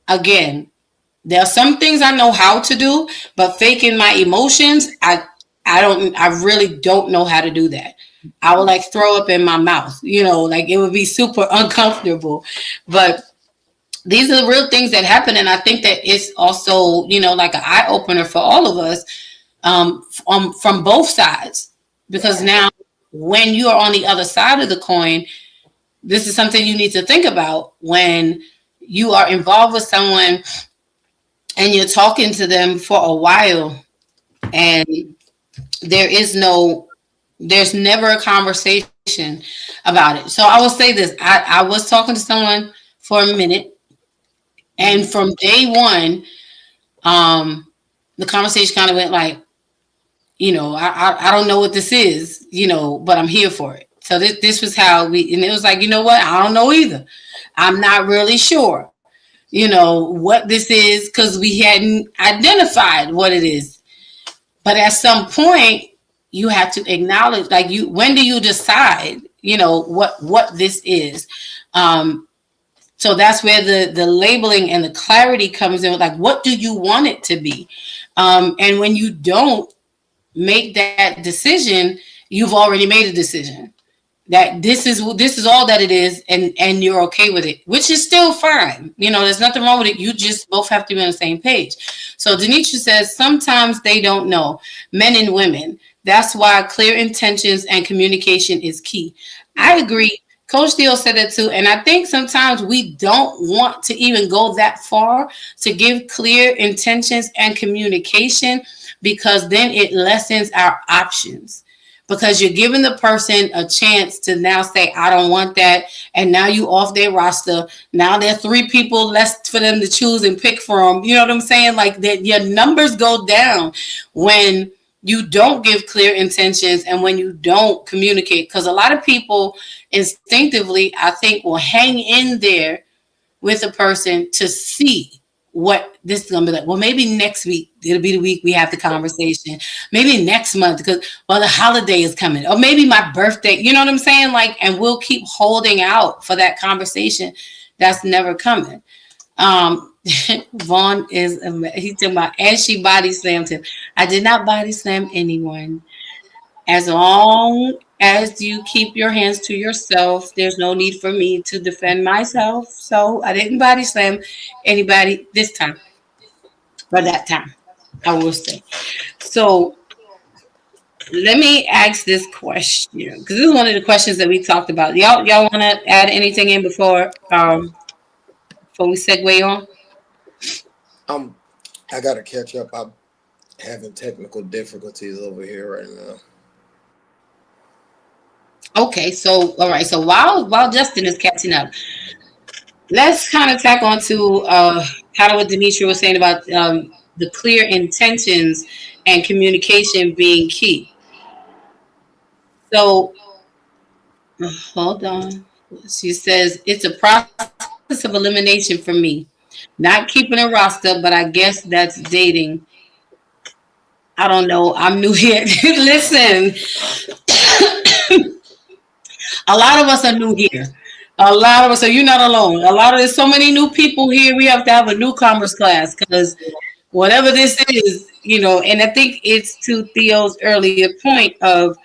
Speaker 5: Again, there are some things I know how to do, but faking my emotions, I really don't know how to do that. I would, like, throw up in my mouth, you know, like, it would be super uncomfortable. But these are the real things that happen. And I think that it's also, like an eye opener for all of us, from both sides, because now when you are on the other side of the coin, this is something you need to think about when you are involved with someone and you're talking to them for a while, and there's never a conversation about it. So I will say this. I was talking to someone for a minute, and from day one, the conversation kind of went like, I don't know what this is, but I'm here for it. So this was how and it was like, you know what? I don't know either. I'm not really sure, what this is, because we hadn't identified what it is. But at some point, you have to acknowledge, like, when do you decide, what this is? So that's where the labeling and the clarity comes in. Like, what do you want it to be? And when you don't make that decision, you've already made a decision that this is all that it is, and you're okay with it, which is still fine. There's nothing wrong with it. You just both have to be on the same page. So Denisha says sometimes they don't know, men and women. That's why clear intentions and communication is key. I agree. Coach Theo said that too. And I think sometimes we don't want to even go that far to give clear intentions and communication, because then it lessens our options. Because you're giving the person a chance to now say, I don't want that. And now you off their roster. Now there are 3 people less for them to choose and pick from. You know what I'm saying? Like, that your numbers go down when you don't give clear intentions and when you don't communicate. Because a lot of people instinctively, I think, will hang in there with a person to see what this is going to be like. Well, maybe next week, it'll be the week we have the conversation. Maybe next month, because, the holiday is coming. Or maybe my birthday, you know what I'm saying? Like, and we'll keep holding out for that conversation that's never coming. Vaughn he's talking about, as she body slammed him. I did not body slam anyone. As long as you keep your hands to yourself, there's no need for me to defend myself. So I didn't body slam anybody this time, or that time, I will say. So let me ask this question, because this is one of the questions that we talked about. Y'all want to add anything in before we segue on?
Speaker 6: I gotta catch up. I'm having technical difficulties over here right now.
Speaker 5: Okay, so all right. So while Justin is catching up, let's kind of tack on to kind of what Denisha was saying about the clear intentions and communication being key. So hold on. She says it's a process of elimination for me. Not keeping a roster, but I guess that's dating. I don't know. I'm new here. Listen, a lot of us are new here. A lot of us, so you're not alone. There's so many new people here. We have to have a newcomers class, because whatever this is, and I think it's to Theo's earlier point of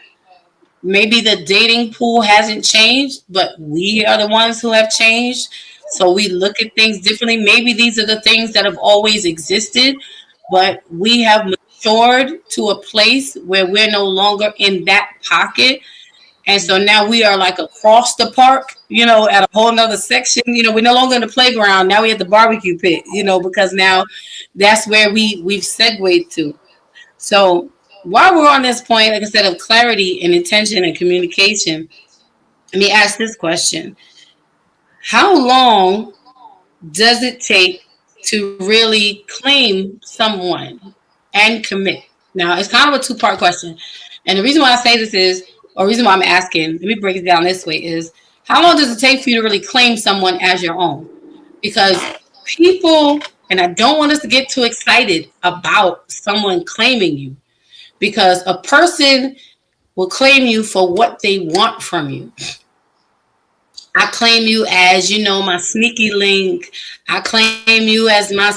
Speaker 5: maybe the dating pool hasn't changed, but we are the ones who have changed. So we look at things differently. Maybe these are the things that have always existed, but we have matured to a place where we're no longer in that pocket. And so now we are like across the park, at a whole nother section. We're no longer in the playground. Now we're at the barbecue pit, because now that's where we've segued to. So while we're on this point, like I said, of clarity and intention and communication, let me ask this question. How long does it take to really claim someone and commit? Now, it's kind of a 2-part question. And the reason why I say this is, or the reason why I'm asking, let me break it down this way, is how long does it take for you to really claim someone as your own? Because people, and I don't want us to get too excited about someone claiming you, because a person will claim you for what they want from you. I claim you as, my sneaky link. I claim you as my,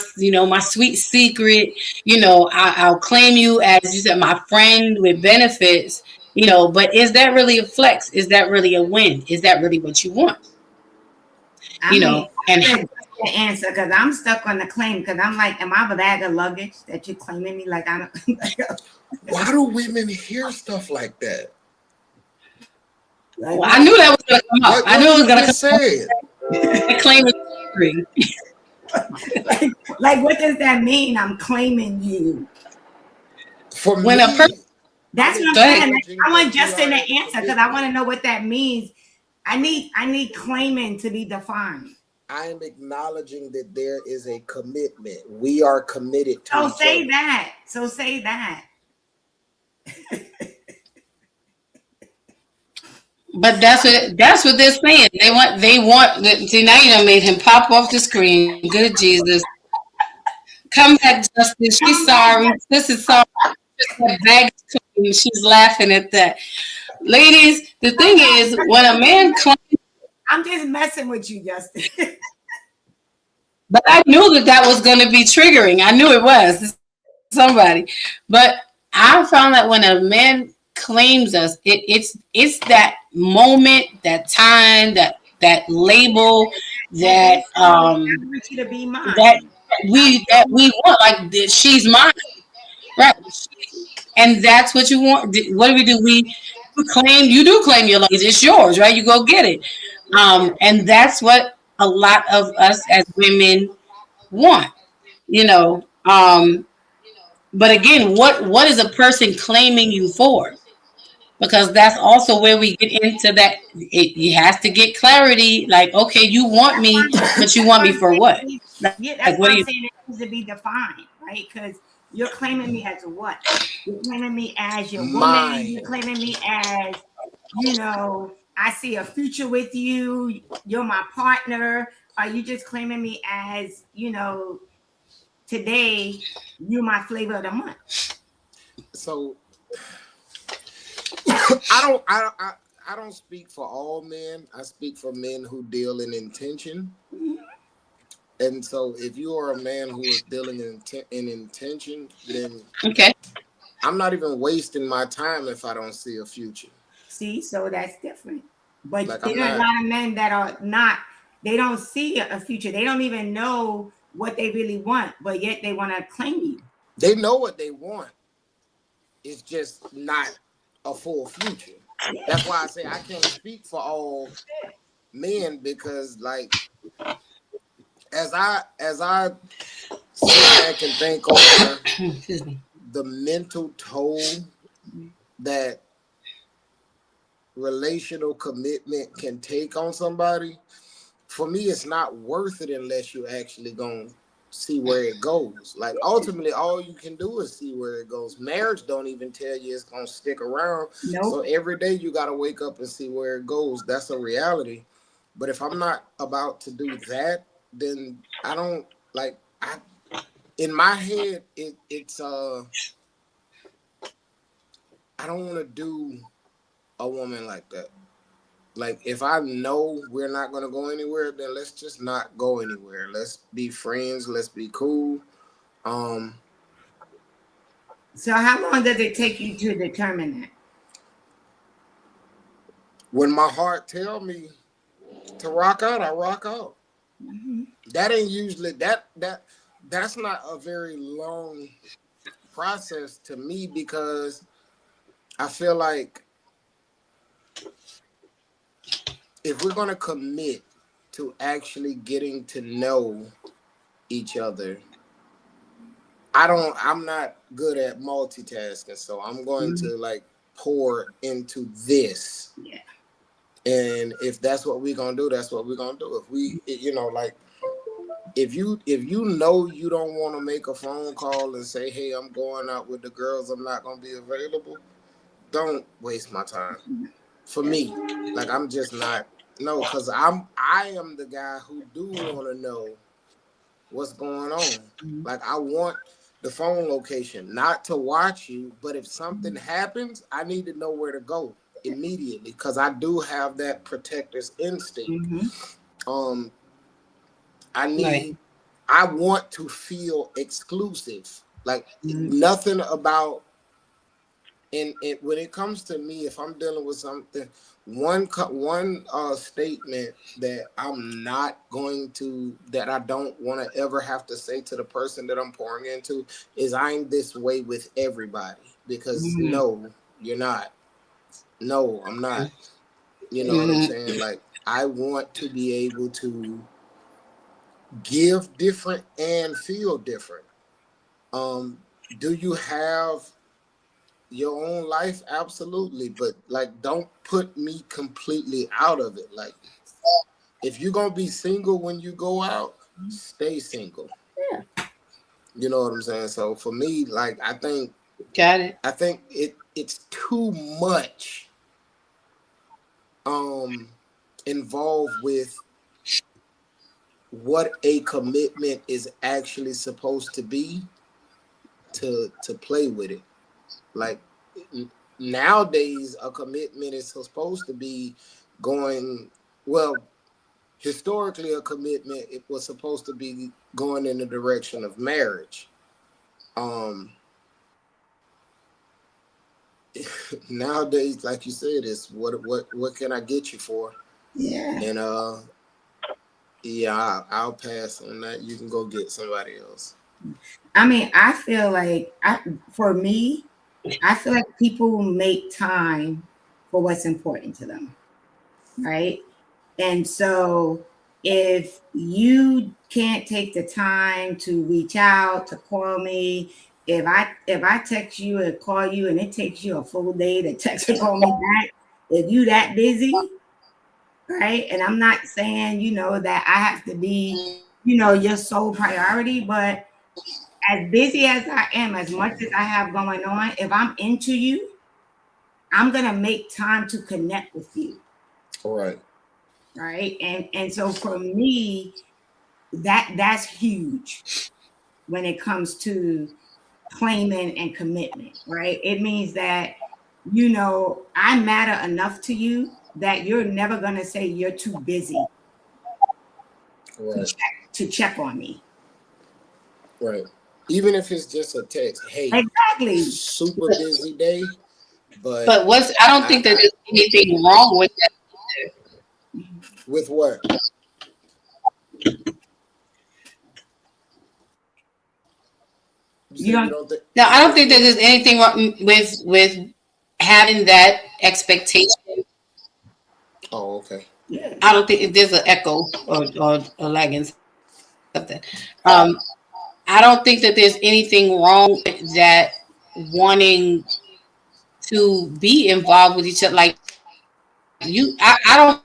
Speaker 5: my sweet secret. I'll claim you as, you said, my friend with benefits. But is that really a flex? Is that really a win? Is that really what you want? And
Speaker 4: the answer because I'm stuck on the claim because I'm like, am I a bag of luggage that you're claiming me like I'm?
Speaker 6: Why do women hear stuff like that?
Speaker 4: Like,
Speaker 5: Well, I knew that was gonna come up.
Speaker 6: Like
Speaker 5: I knew it was gonna come
Speaker 6: say.
Speaker 5: up. Claim is free.
Speaker 4: like, what does that mean? I'm claiming you.
Speaker 6: For
Speaker 5: When
Speaker 6: me,
Speaker 5: a person,
Speaker 4: That's what I'm
Speaker 5: Go ahead.
Speaker 4: saying. Like, I want Justin to answer because I want to know what that means. I need claiming to be defined.
Speaker 6: I am acknowledging that there is a commitment. We are committed to each
Speaker 4: Say
Speaker 6: other.
Speaker 4: that. So say that.
Speaker 5: but that's what they're saying. They want. See, now you done made him pop off the screen. Good Jesus, come back, Justin. She's sorry. This is sorry. She's laughing at that. Ladies, the thing is, when a man claims,
Speaker 4: I'm just messing with you, Justin.
Speaker 5: but I knew that was going to be triggering. I knew it was somebody. But I found that when a man claims us, it's that moment, that time, that label, that
Speaker 4: I want you to be mine.
Speaker 5: that we want. Like she's mine, right? And that's what you want. What do? You do claim your luggage. It's yours, right? You go get it. And that's what a lot of us as women want, you know. But again, what is a person claiming you for? Because that's also where we get into that. You have to get clarity. Like, okay, you want me, but you want me for what?
Speaker 4: Yeah, that's what I'm saying. It needs to be defined, right? Because you're claiming me as what? You're claiming me as your woman. You're claiming me as, I see a future with you. You're my partner. Are you just claiming me as, today you're my flavor of the month?
Speaker 6: So I don't speak for all men. I speak for men who deal in intention. And so if you are a man who is dealing in intention, then
Speaker 5: okay,
Speaker 6: I'm not even wasting my time if I don't see a future.
Speaker 4: See, so that's different. But
Speaker 6: Like,
Speaker 4: there are a lot of men that are not, they don't see a future. They don't even know what they really want, but yet they want to claim you.
Speaker 6: They know what they want. It's just not a full future. That's why I say I can't speak for all men because, like, as I sit back and think over the mental toll that relational commitment can take on somebody, for me, it's not worth it unless you actually gonna see where it goes. Like, ultimately, all you can do is see where it goes. Marriage don't even tell you it's gonna stick around.
Speaker 4: Nope.
Speaker 6: So every day you gotta wake up and see where it goes. That's a reality. But if I'm not about to do that, then I don't like. In my head, it's I don't want to do a woman like that. Like, if I know we're not going to go anywhere, then let's just not go anywhere. Let's be friends. Let's be cool.
Speaker 4: So how long does it take you to determine that?
Speaker 6: When my heart tell me to rock out, I rock out.
Speaker 4: Mm-hmm.
Speaker 6: That ain't usually that's not a very long process to me because I feel like if we're gonna commit to actually getting to know each other, I'm not good at multitasking, so I'm going to like pour into this.
Speaker 4: Yeah.
Speaker 6: And if that's what we're gonna do, that's what we're gonna do. If we, like, if you know you don't want to make a phone call and say, hey, I'm going out with the girls, I'm not gonna be available, don't waste my time. For me, like, I'm just not, no, because I am the guy who do want to know what's going on. Like, I want the phone location, not to watch you, but if something happens, I need to know where to go immediately because I do have that protector's instinct. I want to feel exclusive. Like, nothing about and when it comes to me, if I'm dealing with something, one statement that I don't want to ever have to say to the person that I'm pouring into is, I'm this way with everybody, because no, you're not. No, I'm not. You know what I'm saying? Like, I want to be able to give different and feel different. Do you have your own life? Absolutely, but like, don't put me completely out of it. Like, if you're gonna be single when you go out, stay single.
Speaker 3: Yeah.
Speaker 6: You know what I'm saying? So for me, like, I think it's too much involved with what a commitment is actually supposed to be to play with it. Like, nowadays, a commitment is supposed to be going, well, historically, a commitment, it was supposed to be going in the direction of marriage. Nowadays, like you said, it's what can I get you for?
Speaker 4: Yeah.
Speaker 6: And yeah, I'll pass on that. You can go get somebody else.
Speaker 4: I mean, I feel like for me, I feel like people make time for what's important to them, right? And so if you can't take the time to reach out, to call me, if I text you and call you and it takes you a full day to text or call me back, if you that busy, right? And I'm not saying, that I have to be, your sole priority, but as busy as I am, as much as I have going on, if I'm into you, I'm gonna make time to connect with you.
Speaker 6: All right.
Speaker 4: Right. And so for me, that's huge when it comes to claiming and commitment, right? It means that, I matter enough to you that you're never gonna say you're too busy to check on me.
Speaker 6: Right. Even if it's just a text, hey,
Speaker 4: exactly,
Speaker 6: super busy day, but
Speaker 5: I don't think that there's anything wrong with that.
Speaker 6: With what?
Speaker 5: No, I don't think that there's anything wrong with having that expectation.
Speaker 6: Oh, okay.
Speaker 4: Yeah.
Speaker 5: I don't think there's an echo or lagging something. I don't think that there's anything wrong with that, wanting to be involved with each other. Like I don't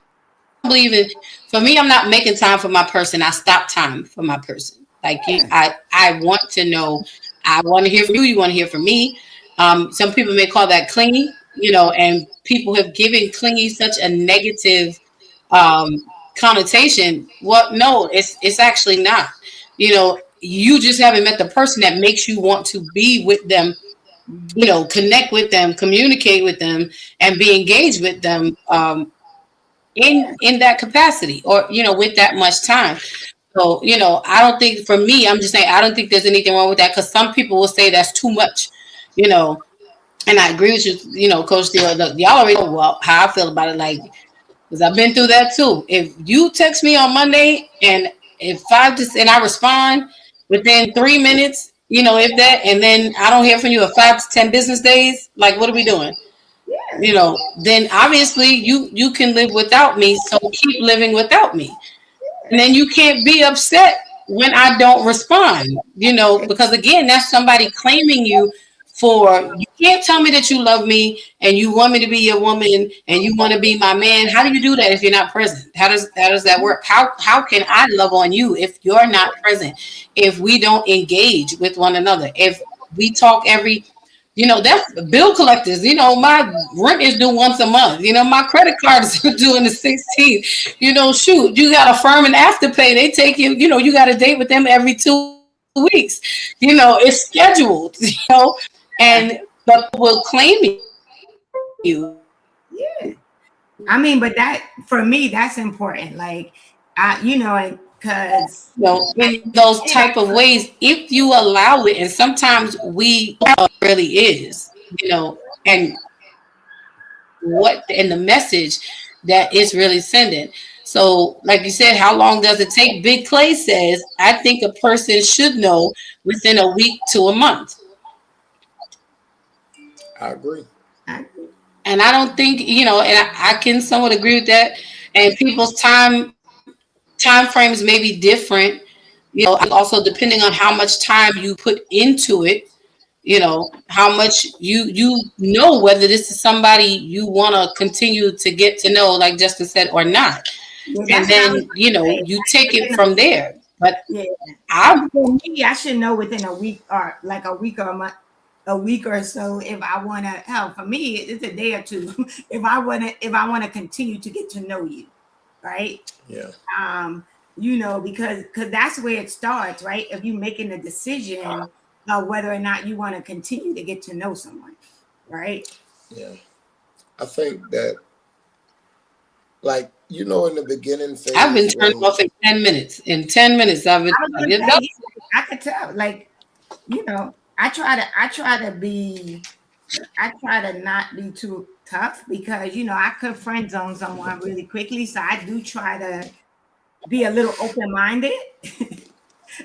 Speaker 5: believe it. For me, I'm not making time for my person. I stop time for my person. Like I want to know. I want to hear from you. You want to hear from me. Some people may call that clingy, and people have given clingy such a negative connotation. Well, no, it's actually not. You just haven't met the person that makes you want to be with them, connect with them, communicate with them, and be engaged with them in that capacity, or with that much time. So I don't think, for me, I'm just saying, I don't think there's anything wrong with that, because some people will say that's too much, and I agree with you, Coach Steele. Y'all already know how I feel about it, like, because I've been through that too. If you text me on Monday and I respond within 3 minutes, if that, and then I don't hear from you in 5 to 10 business days, like, what are we doing? Yeah. Then obviously you can live without me, so keep living without me. And then you can't be upset when I don't respond, because again, that's somebody claiming you for. You can't tell me that you love me and you want me to be your woman and you want to be my man. How do you do that if you're not present? How does that work? How can I love on you if you're not present? If we don't engage with one another, if we talk that's bill collectors. My rent is due once a month. My credit card is due on the 16th. Shoot, you got a firm and Afterpay. They take you, you got a date with them every 2 weeks. It's scheduled, and but will claim you.
Speaker 4: Yeah. I mean, but that, for me, that's important. Like, because
Speaker 5: in those type of ways, if you allow it, and sometimes we really is, and what and the message that it's really sending. So, like you said, how long does it take? Big Clay says, I think a person should know within a week to a month.
Speaker 6: I agree.
Speaker 5: And I don't think, and I can somewhat agree with that. And people's time frames may be different, also depending on how much time you put into it, how much you know whether this is somebody you want to continue to get to know, like Justin said, or not.
Speaker 4: Well,
Speaker 5: And
Speaker 4: that's what I was
Speaker 5: then,
Speaker 4: gonna say.
Speaker 5: you take it from there. But
Speaker 4: Yeah.
Speaker 5: I
Speaker 4: For me, I should know within a week or like a week or a month, a week or so if I want to help. For me, it's a day or two. if I want to continue to get to know you, right?
Speaker 6: Yeah.
Speaker 4: Because that's where it starts, right? If you making a decision of whether or not you want to continue to get to know someone, right?
Speaker 6: Yeah. I think that, like, in the beginning phase,
Speaker 5: I've been turned off in 10 minutes. In 10 minutes, I've been.
Speaker 4: I could tell, like, I try to not be too tough because I could friend zone someone really quickly. So I do try to be a little open-minded.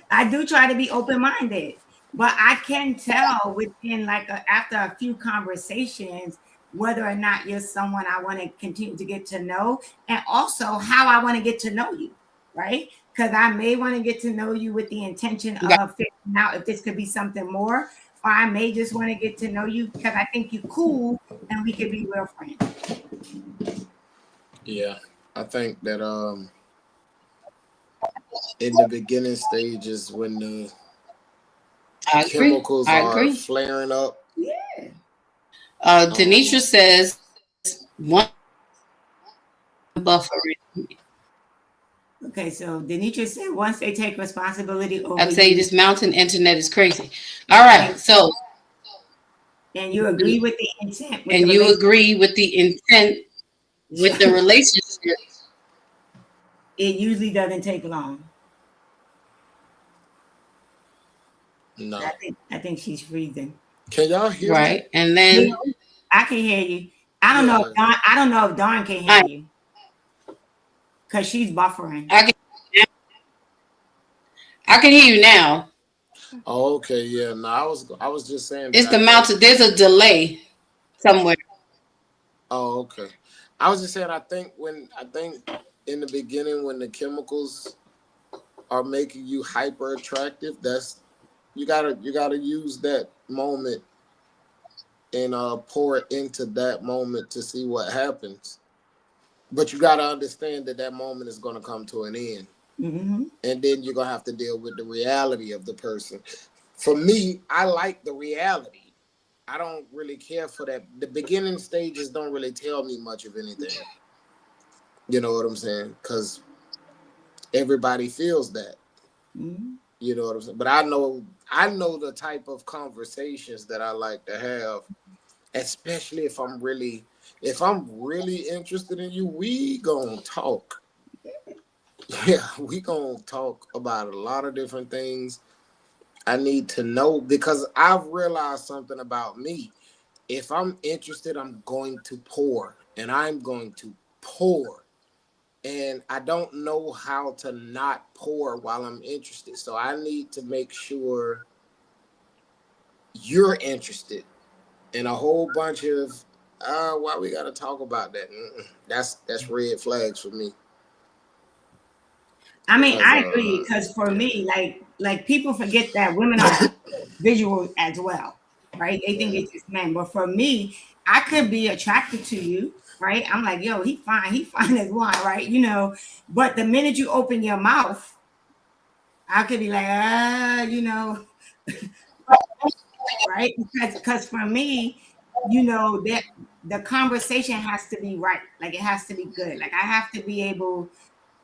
Speaker 4: I do try to be open-minded, but I can tell within after a few conversations whether or not you're someone I want to continue to get to know, and also how I want to get to know you, right? Because I may want to get to know you with the intention of figuring out if this could be something more, or I may just want to get to know you because I think you're cool and we could be real friends.
Speaker 6: Yeah, I think that in the beginning stages when the chemicals are flaring up.
Speaker 4: Yeah.
Speaker 5: Denisha says one buffering.
Speaker 4: Okay, so Denitra said once they take responsibility over,
Speaker 5: I'd say this mountain internet is crazy. All right, so
Speaker 4: and you agree with the intent,
Speaker 5: and you agree with the intent with the relationship.
Speaker 4: It usually doesn't take long.
Speaker 6: No,
Speaker 4: I think she's freezing.
Speaker 6: Can y'all hear
Speaker 5: right?
Speaker 6: me?
Speaker 5: And then
Speaker 4: I can hear you. I don't know. I don't know if Dawn can hear you because she's buffering.
Speaker 5: I can hear you now.
Speaker 6: Oh, okay, yeah. No, I was just saying.
Speaker 5: It's the mountain. There's a delay somewhere.
Speaker 6: Oh, okay. I was just saying. I think in the beginning when the chemicals are making you hyper attractive, you gotta use that moment and pour it into that moment to see what happens. But you gotta understand that moment is gonna come to an end.
Speaker 4: Mm-hmm.
Speaker 6: And then you're gonna have to deal with the reality of the person. For me, I like the reality. I don't really care for that. The beginning stages don't really tell me much of anything. You know what I'm saying? Because everybody feels that.
Speaker 4: Mm-hmm.
Speaker 6: You know what I'm saying? But I know the type of conversations that I like to have, especially if I'm really interested in you, we gonna talk. Yeah, we gonna talk about a lot of different things. I need to know because I've realized something about me. If I'm interested, I'm going to pour, and I'm going to pour. And I don't know how to not pour while I'm interested. So I need to make sure you're interested in a whole bunch of why we gotta talk about that. That's red flags for me.
Speaker 4: I mean, I agree because for me, like people forget that women are visual as well, right? They think it's just men, but for me, I could be attracted to you, right? I'm like, yo, he fine as wine, right? But the minute you open your mouth, I could be like, right? Because for me, that the conversation has to be right, like it has to be good, like I have to be able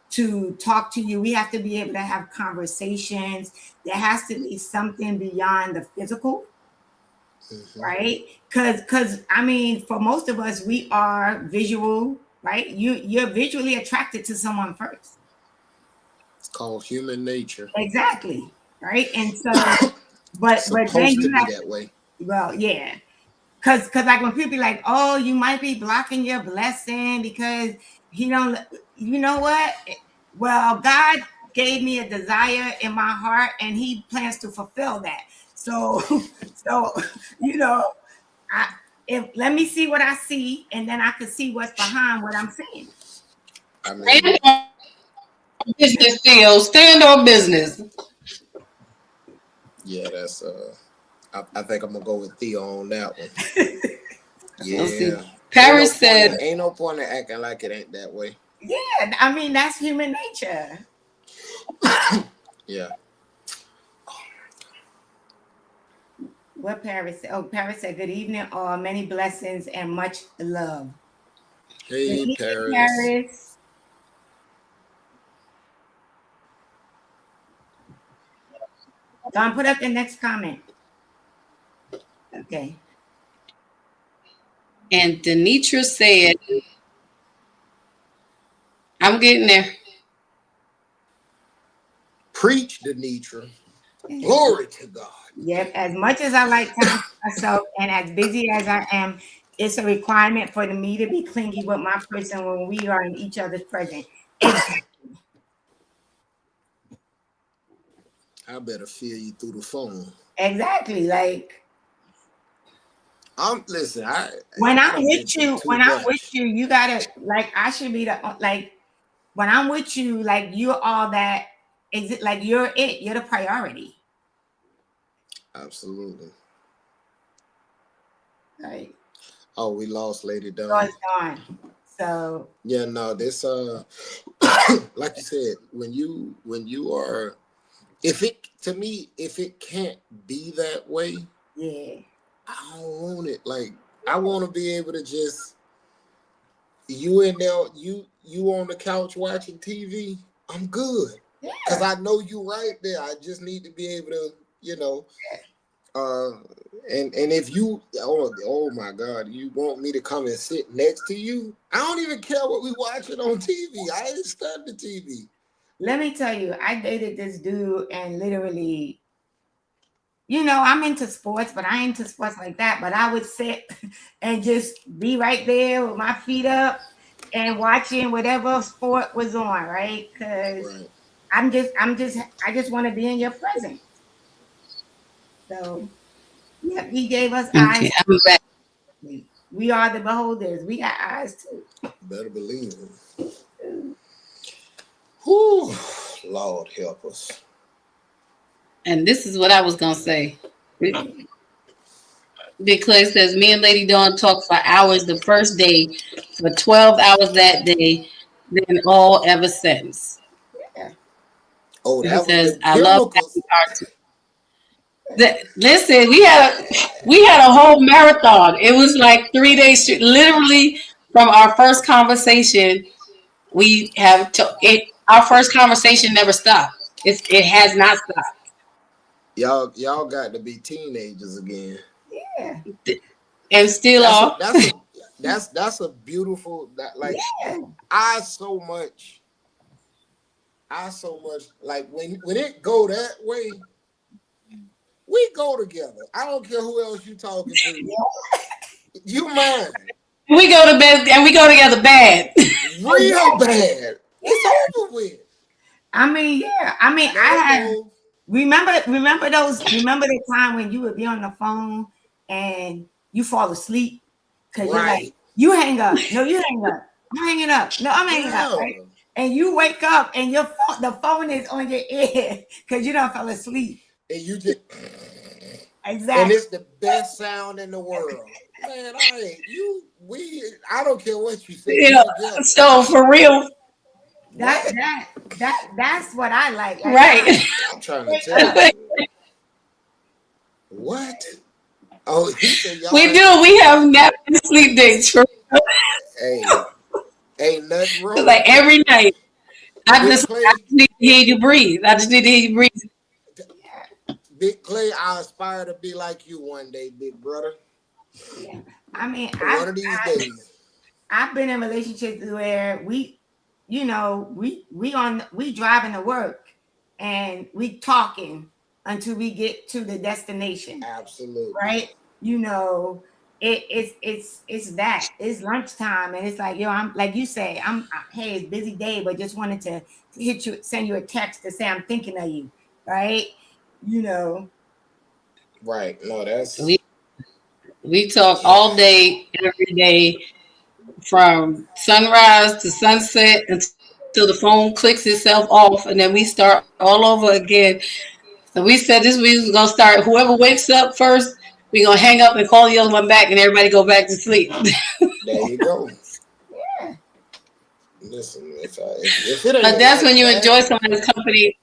Speaker 4: to talk to you. We have to be able to have conversations. There has to be something beyond the physical, right? Because I mean, for most of us, we are visual, right? You're visually attracted to someone first.
Speaker 6: It's called human nature.
Speaker 4: Exactly, right? And so, but
Speaker 6: supposed
Speaker 4: then
Speaker 6: to
Speaker 4: you
Speaker 6: be
Speaker 4: have
Speaker 6: that way.
Speaker 4: Well, yeah. Cause like when people be like, oh, you might be blocking your blessing because he don't, you know what? Well, God gave me a desire in my heart and he plans to fulfill that. So, so, you know, let me see what I see, and then I can see what's behind what I'm seeing.
Speaker 6: I mean,
Speaker 5: Stand on business, Theo. Stand on business.
Speaker 6: yeah, that's I think I'm gonna go with Theo on that one.
Speaker 5: Let's see.
Speaker 6: Yeah.
Speaker 5: Paris said,
Speaker 6: Ain't no point in acting like it ain't that way.
Speaker 4: Yeah, I mean that's human nature.
Speaker 6: Yeah.
Speaker 4: What Paris said? Oh, Paris said, good evening, all, many blessings and much love.
Speaker 6: Hey,
Speaker 4: Good evening,
Speaker 6: Paris.
Speaker 4: Paris. Don, put up the next comment. Okay.
Speaker 5: and Denitra said, I'm getting there.
Speaker 6: Preach, Denitra. Glory to God.
Speaker 4: Yep. As much as I like time for myself and as busy as I am, it's a requirement for me to be clingy with my person when we are in each other's presence.
Speaker 6: I better feel you through the phone.
Speaker 4: Exactly. Like
Speaker 6: Listen,
Speaker 4: when I'm with you, you gotta like I should be the like when I'm with you, like you're all that is it like you're the priority.
Speaker 6: Absolutely.
Speaker 4: Right.
Speaker 6: Oh, we lost Lady Dawn.
Speaker 4: So it's gone. So
Speaker 6: yeah, no, this like you said, when you are if it can't be that way,
Speaker 4: yeah.
Speaker 6: I don't want it. Like I want to be able to just you in there, you on the couch watching TV. I'm good because I know you right there. I just need to be able to, and if you, oh my God, you want me to come and sit next to you? I don't even care what we watching on TV. I ain't studying the TV.
Speaker 4: Let me tell you, I dated this dude and literally. I'm into sports, but I ain't into sports like that. But I would sit and just be right there with my feet up and watching whatever sport was on, right? Because I just want to be in your presence. So, yeah, he gave us eyes.
Speaker 5: I'm back.
Speaker 4: We are the beholders. We got eyes too.
Speaker 6: Better believe it. Whew, Lord help us.
Speaker 5: And this is what I was going to say. Big Clay says, me and Lady Dawn talked for hours the first day, for 12 hours that day, then all ever since.
Speaker 4: Yeah.
Speaker 6: Oh,
Speaker 5: He
Speaker 6: that
Speaker 5: says, I love listen, we had a whole marathon. It was like 3 days straight. Literally from our first conversation, we have our first conversation never stopped. It has not stopped.
Speaker 6: Y'all got to be teenagers again.
Speaker 4: Yeah.
Speaker 5: And still are.
Speaker 6: That's a beautiful I so much like when it go that way, we go together. I don't care who else you talking to. You mine.
Speaker 5: We go to bed and we go together bad.
Speaker 6: Real bad. It's over with.
Speaker 4: I mean, yeah. I mean, remember the time when you would be on the phone and you fall asleep because you're like, you hang up. No, you hang up. I'm hanging up. No, I'm hanging up. Right? And you wake up and the phone is on your ear because you don't fall asleep.
Speaker 6: And you just
Speaker 4: exactly.
Speaker 6: And it's the best sound in the world. Man, I don't care what you say.
Speaker 5: Yeah. So for real.
Speaker 4: That's what I like.
Speaker 5: Right.
Speaker 6: I'm trying to tell you. What? Oh,
Speaker 5: we do. We have nap and sleep days.
Speaker 6: Hey, ain't nothing wrong.
Speaker 5: Like every night. I just need to hear you breathe. I just need to hear you breathe.
Speaker 6: Big Clay, I aspire to be like you one day, big brother.
Speaker 4: Yeah. I mean,
Speaker 6: one of these days.
Speaker 4: I've been in relationships where we driving to work and we talking until we get to the destination.
Speaker 6: Absolutely.
Speaker 4: Right? it's that it's lunchtime and it's like, yo, I'm like you say, hey, it's busy day, but just wanted to hit you, send you a text to say I'm thinking of you, right? You know,
Speaker 6: Right. No, that's
Speaker 5: We talk
Speaker 6: yeah.
Speaker 5: all day, every day, from sunrise to sunset until the phone clicks itself off, and then we start all over again. So we said this week was gonna start. Whoever wakes up first, we gonna hang up and call the other one back, and everybody go back to sleep.
Speaker 6: There you go.
Speaker 4: yeah,
Speaker 6: Listen, if it ain't
Speaker 5: But that's
Speaker 6: like
Speaker 5: when you enjoy
Speaker 6: that,
Speaker 5: somebody's company.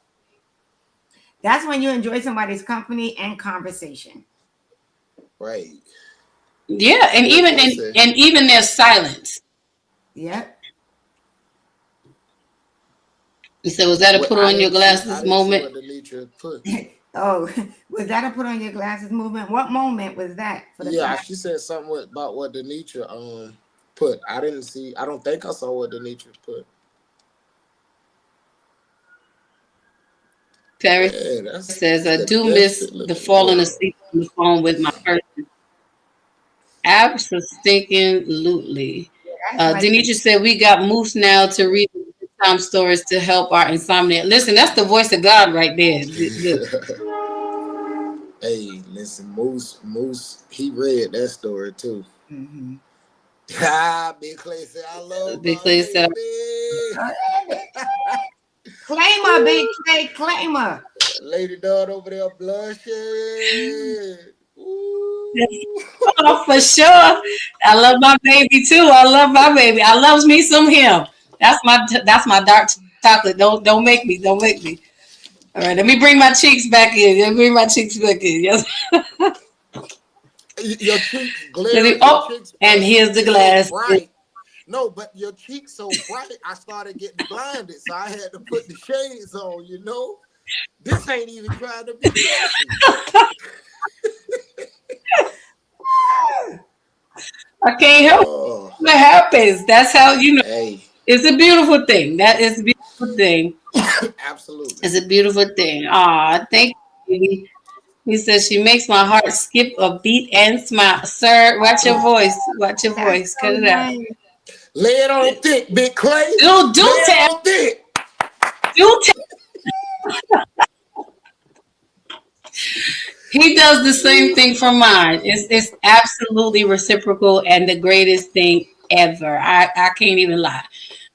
Speaker 4: that's when you enjoy somebody's company and conversation.
Speaker 6: right?
Speaker 5: Yeah, and
Speaker 6: What
Speaker 5: even
Speaker 6: I say?
Speaker 5: and even their silence.
Speaker 4: Yep.
Speaker 5: You said, was that a
Speaker 6: What
Speaker 5: put
Speaker 6: I
Speaker 5: on your
Speaker 6: didn't see, I
Speaker 5: glasses
Speaker 6: didn't see
Speaker 5: moment?
Speaker 6: what Demetra put.
Speaker 4: Oh, was that a put on your glasses movement? What moment was that for the
Speaker 6: Yeah,
Speaker 4: class?
Speaker 6: she said something about what Demetra put. I didn't see. I don't think I saw what Demetra put.
Speaker 5: Paris
Speaker 6: Yeah, that's
Speaker 5: says, I
Speaker 6: the
Speaker 5: do
Speaker 6: best
Speaker 5: miss
Speaker 6: fit
Speaker 5: the
Speaker 6: looking
Speaker 5: falling
Speaker 6: girl.
Speaker 5: asleep on the phone with my person. Absolutely.
Speaker 4: That's like the
Speaker 5: Denisha said, we got Moose now to read time stories to help our insomnia. Listen, that's the voice of God right there.
Speaker 6: Hey, listen, Moose, he read that story too.
Speaker 4: mhm.
Speaker 6: Big Clay said, I love
Speaker 5: Big
Speaker 6: my
Speaker 5: Clay said,
Speaker 6: lady.
Speaker 4: Claim her, big Clay, claim her.
Speaker 6: Lady Dot over there blushing. Ooh.
Speaker 5: oh, for sure. I love my baby too. I love my baby. I loves me some him. That's my dark chocolate. Don't make me. Don't make me. All right, let me bring my cheeks back in. Let me bring my cheeks back in. Yes.
Speaker 6: Your cheeks glare. Your
Speaker 5: Oh,
Speaker 6: cheeks
Speaker 5: and here's the
Speaker 6: so
Speaker 5: glass.
Speaker 6: bright. No, but your cheeks so bright, I started getting blinded, so I had to put the shades on. You know, this ain't even trying to be messy.
Speaker 5: I can't help
Speaker 6: Oh,
Speaker 5: what happens. That's how you know.
Speaker 6: hey,
Speaker 5: It's a beautiful thing. That is a beautiful thing.
Speaker 6: absolutely.
Speaker 5: It's a beautiful thing. Ah, thank you, baby. He says she makes my heart skip a beat and smile. Sir, watch your voice. Watch your
Speaker 4: That's
Speaker 5: voice.
Speaker 4: so
Speaker 5: Cut it out.
Speaker 4: nice.
Speaker 6: Lay it on thick, Big Clay.
Speaker 5: Do
Speaker 6: Lay it
Speaker 5: tap.
Speaker 6: on thick.
Speaker 5: Do tap. He does the same thing for mine. It's absolutely reciprocal and the greatest thing ever. I can't even lie.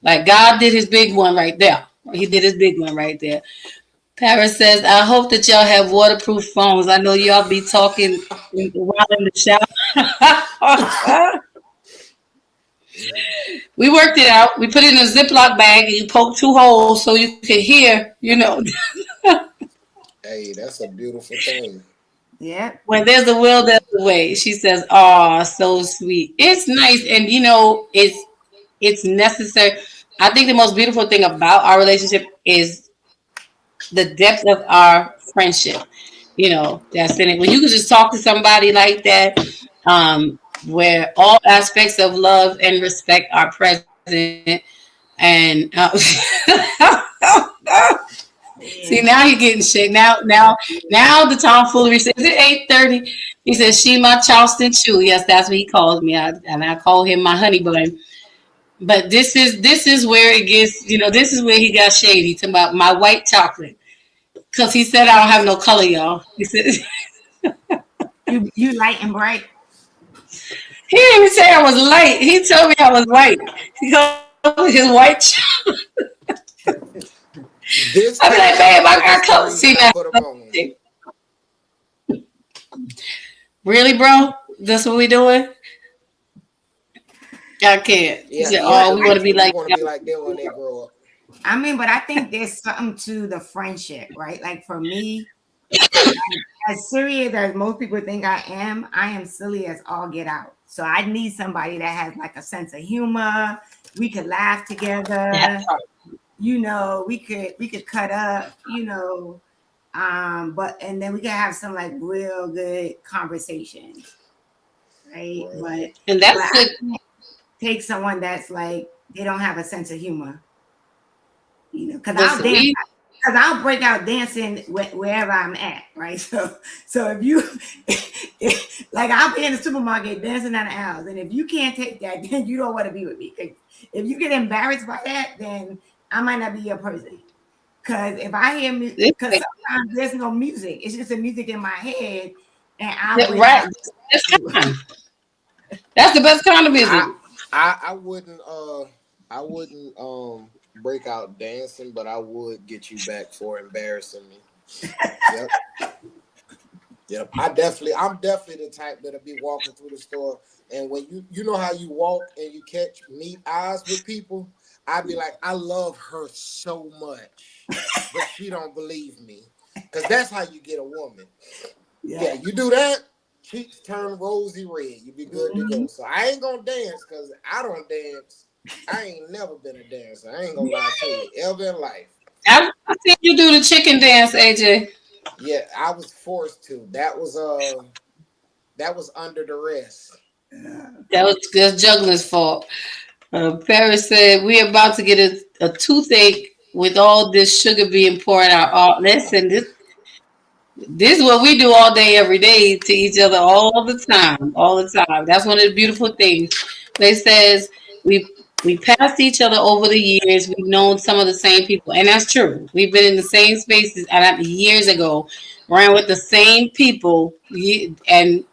Speaker 5: Like God did his big one right there. He did his big one right there. Paris says, I hope that y'all have waterproof phones. I know y'all be talking while in the shower. We worked it out. We put it in a Ziploc bag and you poke 2 holes so you can hear,
Speaker 6: Hey, that's a beautiful thing.
Speaker 4: Yep.
Speaker 5: when there's a will, there's a way. She says, oh, so sweet. It's nice. And, it's necessary. I think the most beautiful thing about our relationship is the depth of our friendship. That's in it. When you can just talk to somebody like that, where all aspects of love and respect are present, and see, now you're getting shit. Now the tomfoolery says, is it 8:30? He says, she my Charleston chew. Yes, that's what he calls me. And I call him my honey bun. But this is where it gets, this is where he got shady. Talking about my white chocolate. Because he said I don't have no color, y'all. He said
Speaker 4: You light and bright.
Speaker 5: he didn't even say I was light. He told me I was white. He called me his white chocolate.
Speaker 6: This
Speaker 5: I'm like, babe, I got color.
Speaker 6: stories
Speaker 5: See
Speaker 6: I
Speaker 5: now.
Speaker 6: put up on.
Speaker 5: Really, bro? That's what we doing? I can't. He
Speaker 6: Yeah,
Speaker 5: said,
Speaker 6: yeah.
Speaker 5: oh, we want to be like
Speaker 6: want to be like them when they grow up.
Speaker 4: I mean, but I think there's something to the friendship, right? Like for me, as serious as most people think I am silly as all get out. So I need somebody that has like a sense of humor. We could laugh together. We could cut up, but and then we can have some like real good conversations, right?
Speaker 5: And that's
Speaker 4: but
Speaker 5: good.
Speaker 4: I can't take someone that's like they don't have a sense of humor, because I'll
Speaker 5: Listen,
Speaker 4: dance. because I'll break out dancing wherever I'm at, right? So if you like, I'll be in the supermarket dancing down the aisles, and if you can't take that, then you don't want to be with me. 'Cause if you get embarrassed by that, then I might not be your person. Because if I hear music, because sometimes there's no music, it's just the music in my head, and
Speaker 5: Right. That's the best kind of music.
Speaker 6: I wouldn't break out dancing, but I would get you back for embarrassing me. Yep. I'm definitely the type that'll be walking through the store, and when you know how you walk and you meet eyes with people, I'd be like, I love her so much, but she don't believe me, because that's how you get a woman. Yeah, you do that, cheeks turn rosy red, you be good to go. So I ain't gonna dance because I don't dance. I ain't never been a dancer. I ain't gonna lie to you, ever in life.
Speaker 5: I seen you do the chicken dance, AJ.
Speaker 6: Yeah, I was forced to. That was under duress.
Speaker 5: That was Juggler's fault. Paris said, we're about to get a toothache with all this sugar being poured out. Listen, this is what we do all day, every day to each other, all the time. That's one of the beautiful things. They says we passed each other over the years. We've known some of the same people, and that's true. We've been in the same spaces years ago, ran with the same people, and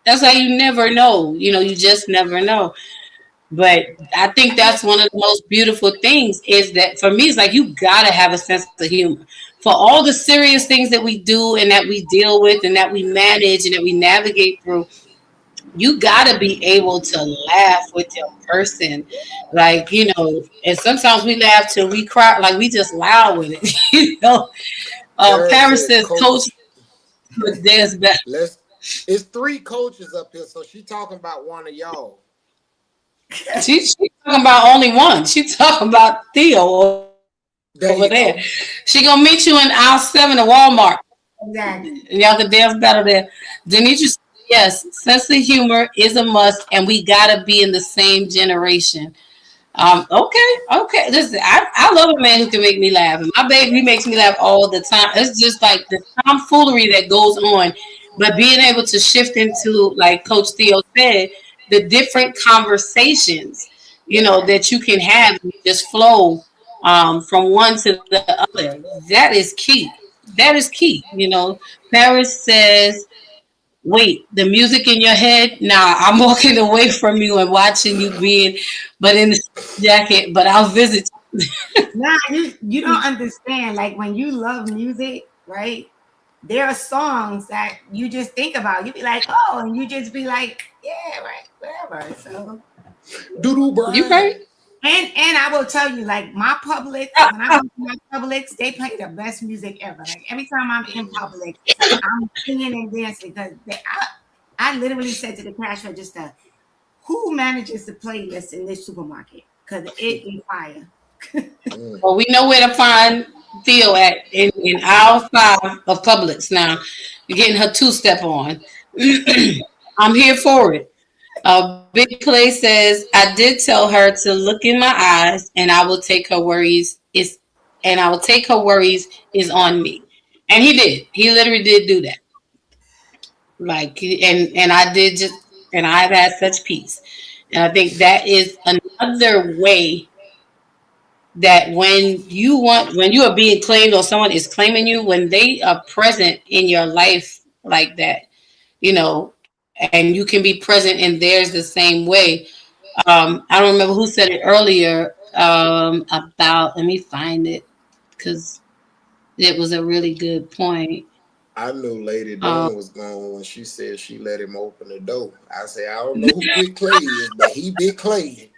Speaker 5: that's how you never know. You just never know. But I think that's one of the most beautiful things is that for me, it's like you gotta have a sense of humor. For all the serious things that we do and that we deal with and that we manage and that we navigate through, you gotta be able to laugh with your person. Like, and sometimes we laugh till we cry, like we just loud with it. Paris says, Coach, there's better.
Speaker 6: It's 3 coaches up here, so she talking about one of y'all.
Speaker 5: She's talking about only one. She's talking about Theo over there. She gonna meet you in aisle 7 of Walmart.
Speaker 4: Exactly.
Speaker 5: Y'all can dance better there. Denise, yes, sense of humor is a must, and we gotta be in the same generation. Okay. Listen, I love a man who can make me laugh, and my baby makes me laugh all the time. It's just like the tomfoolery that goes on, but being able to shift into, like Coach Theo said, the different conversations, that you can have just flow from one to the other. That is key. Paris says, wait, the music in your head? Nah, I'm walking away from you and watching you but in the jacket, but I'll visit.
Speaker 4: Nah, you don't understand. Like when you love music, right? There are songs that you just think about. You be like, oh, and you just be like, yeah, right, whatever. So,
Speaker 5: You right?
Speaker 4: And I will tell you, like my Publix, when I go to my Publix, they play the best music ever. Like every time I'm in Publix, I'm singing and dancing because I literally said to the cash register, who manages the playlist in this supermarket? Because it is fire.
Speaker 5: Well, we know where to find Theo at in aisle 5 of Publix now. You're getting her 2-step on. I'm here for it. Big Play says, I did tell her to look in my eyes and I will take her worries is on me. And he did. He literally did do that. Like, and I did and I've had such peace. And I think that is another way that when you are being claimed or someone is claiming you, when they are present in your life like that, and you can be present in theirs the same way. I don't remember who said it earlier about, let me find it because it was a really good point.
Speaker 6: I knew Lady Dawn was gone when she said she let him open the door. I said, I don't know who Big Clay is, but he Big Clay.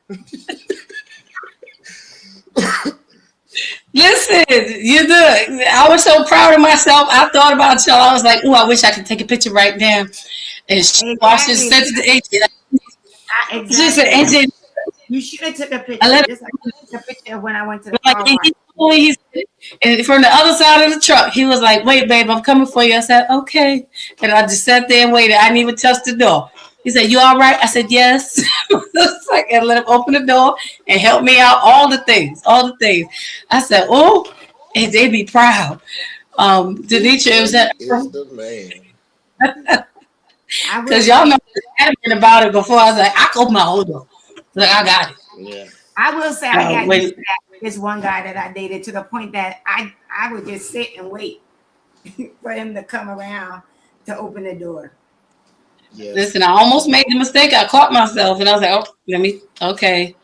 Speaker 5: Listen, I was so proud of myself. I thought about y'all. I was like, oh, I wish I could take a picture right now. And she watched it, sent it to AJ. She said, AJ,
Speaker 4: you should have took a picture. I took a picture of when I went to the car.
Speaker 5: And from the other side of the truck, he was like, wait, babe, I'm coming for you. I said, okay. And I just sat there and waited. I didn't even touch the door. He said, you all right? I said, yes. And let him open the door and help me out. All the things. I said, oh. and they be proud. Denitra, was that
Speaker 6: is the man.
Speaker 4: I will
Speaker 5: because y'all know adamant about it before. I was like, I open my whole door. Like I got it.
Speaker 6: Yeah.
Speaker 4: I will say I got
Speaker 5: When-
Speaker 4: used to that with this one guy that I dated to the point that I would just sit and wait for him to come around to open the door.
Speaker 6: Yes.
Speaker 5: Listen, I almost made the mistake. I caught myself, and I was like, "Oh, okay."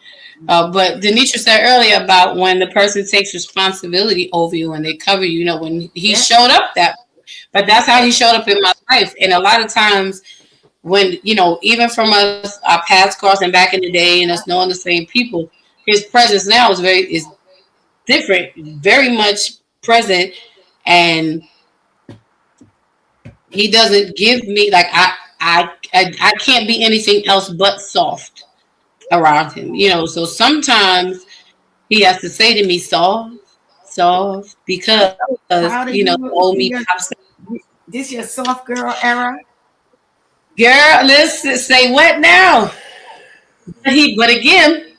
Speaker 5: But Denitra said earlier about when the person takes responsibility over you and they cover you. You know, when he showed up but that's how he showed up in my life. And a lot of times, when even from us, our paths crossing back in the day, and us knowing the same people, his presence now is different, very much present, and he doesn't give me like I can't be anything else but soft around him, so sometimes he has to say to me soft because
Speaker 4: Proud of you.
Speaker 5: old me pops.
Speaker 4: This your soft girl era?
Speaker 5: Girl, let's say what now? But again,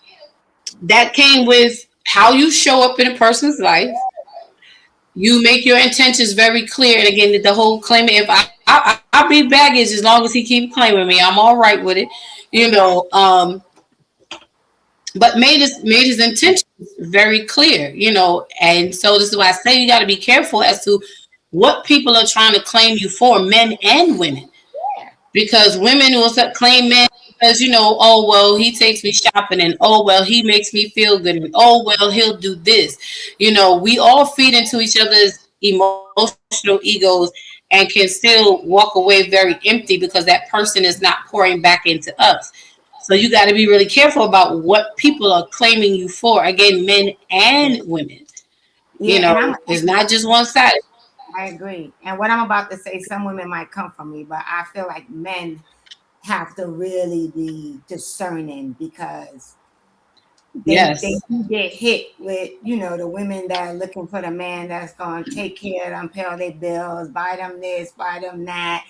Speaker 5: that came with how you show up in a person's life. You make your intentions very clear, and again, the whole claiming. If I'll be baggage as long as he keep claiming me, I'm all right with it, But made his intentions very clear, and so this is why I say you got to be careful as to what people are trying to claim you for, men and women, because women will claim men because oh well, he takes me shopping, and oh well, he makes me feel good, and oh well, he'll do this. We all feed into each other's emotional egos and can still walk away very empty because that person is not pouring back into us. So you got to be really careful about what people are claiming you for. Again, men and women. It's not just one side.
Speaker 4: I agree. And what I'm about to say, some women might come from me, but I feel like men have to really be discerning because they do get hit with, the women that are looking for the man that's going to take care of them, pay all their bills, buy them this, buy them that.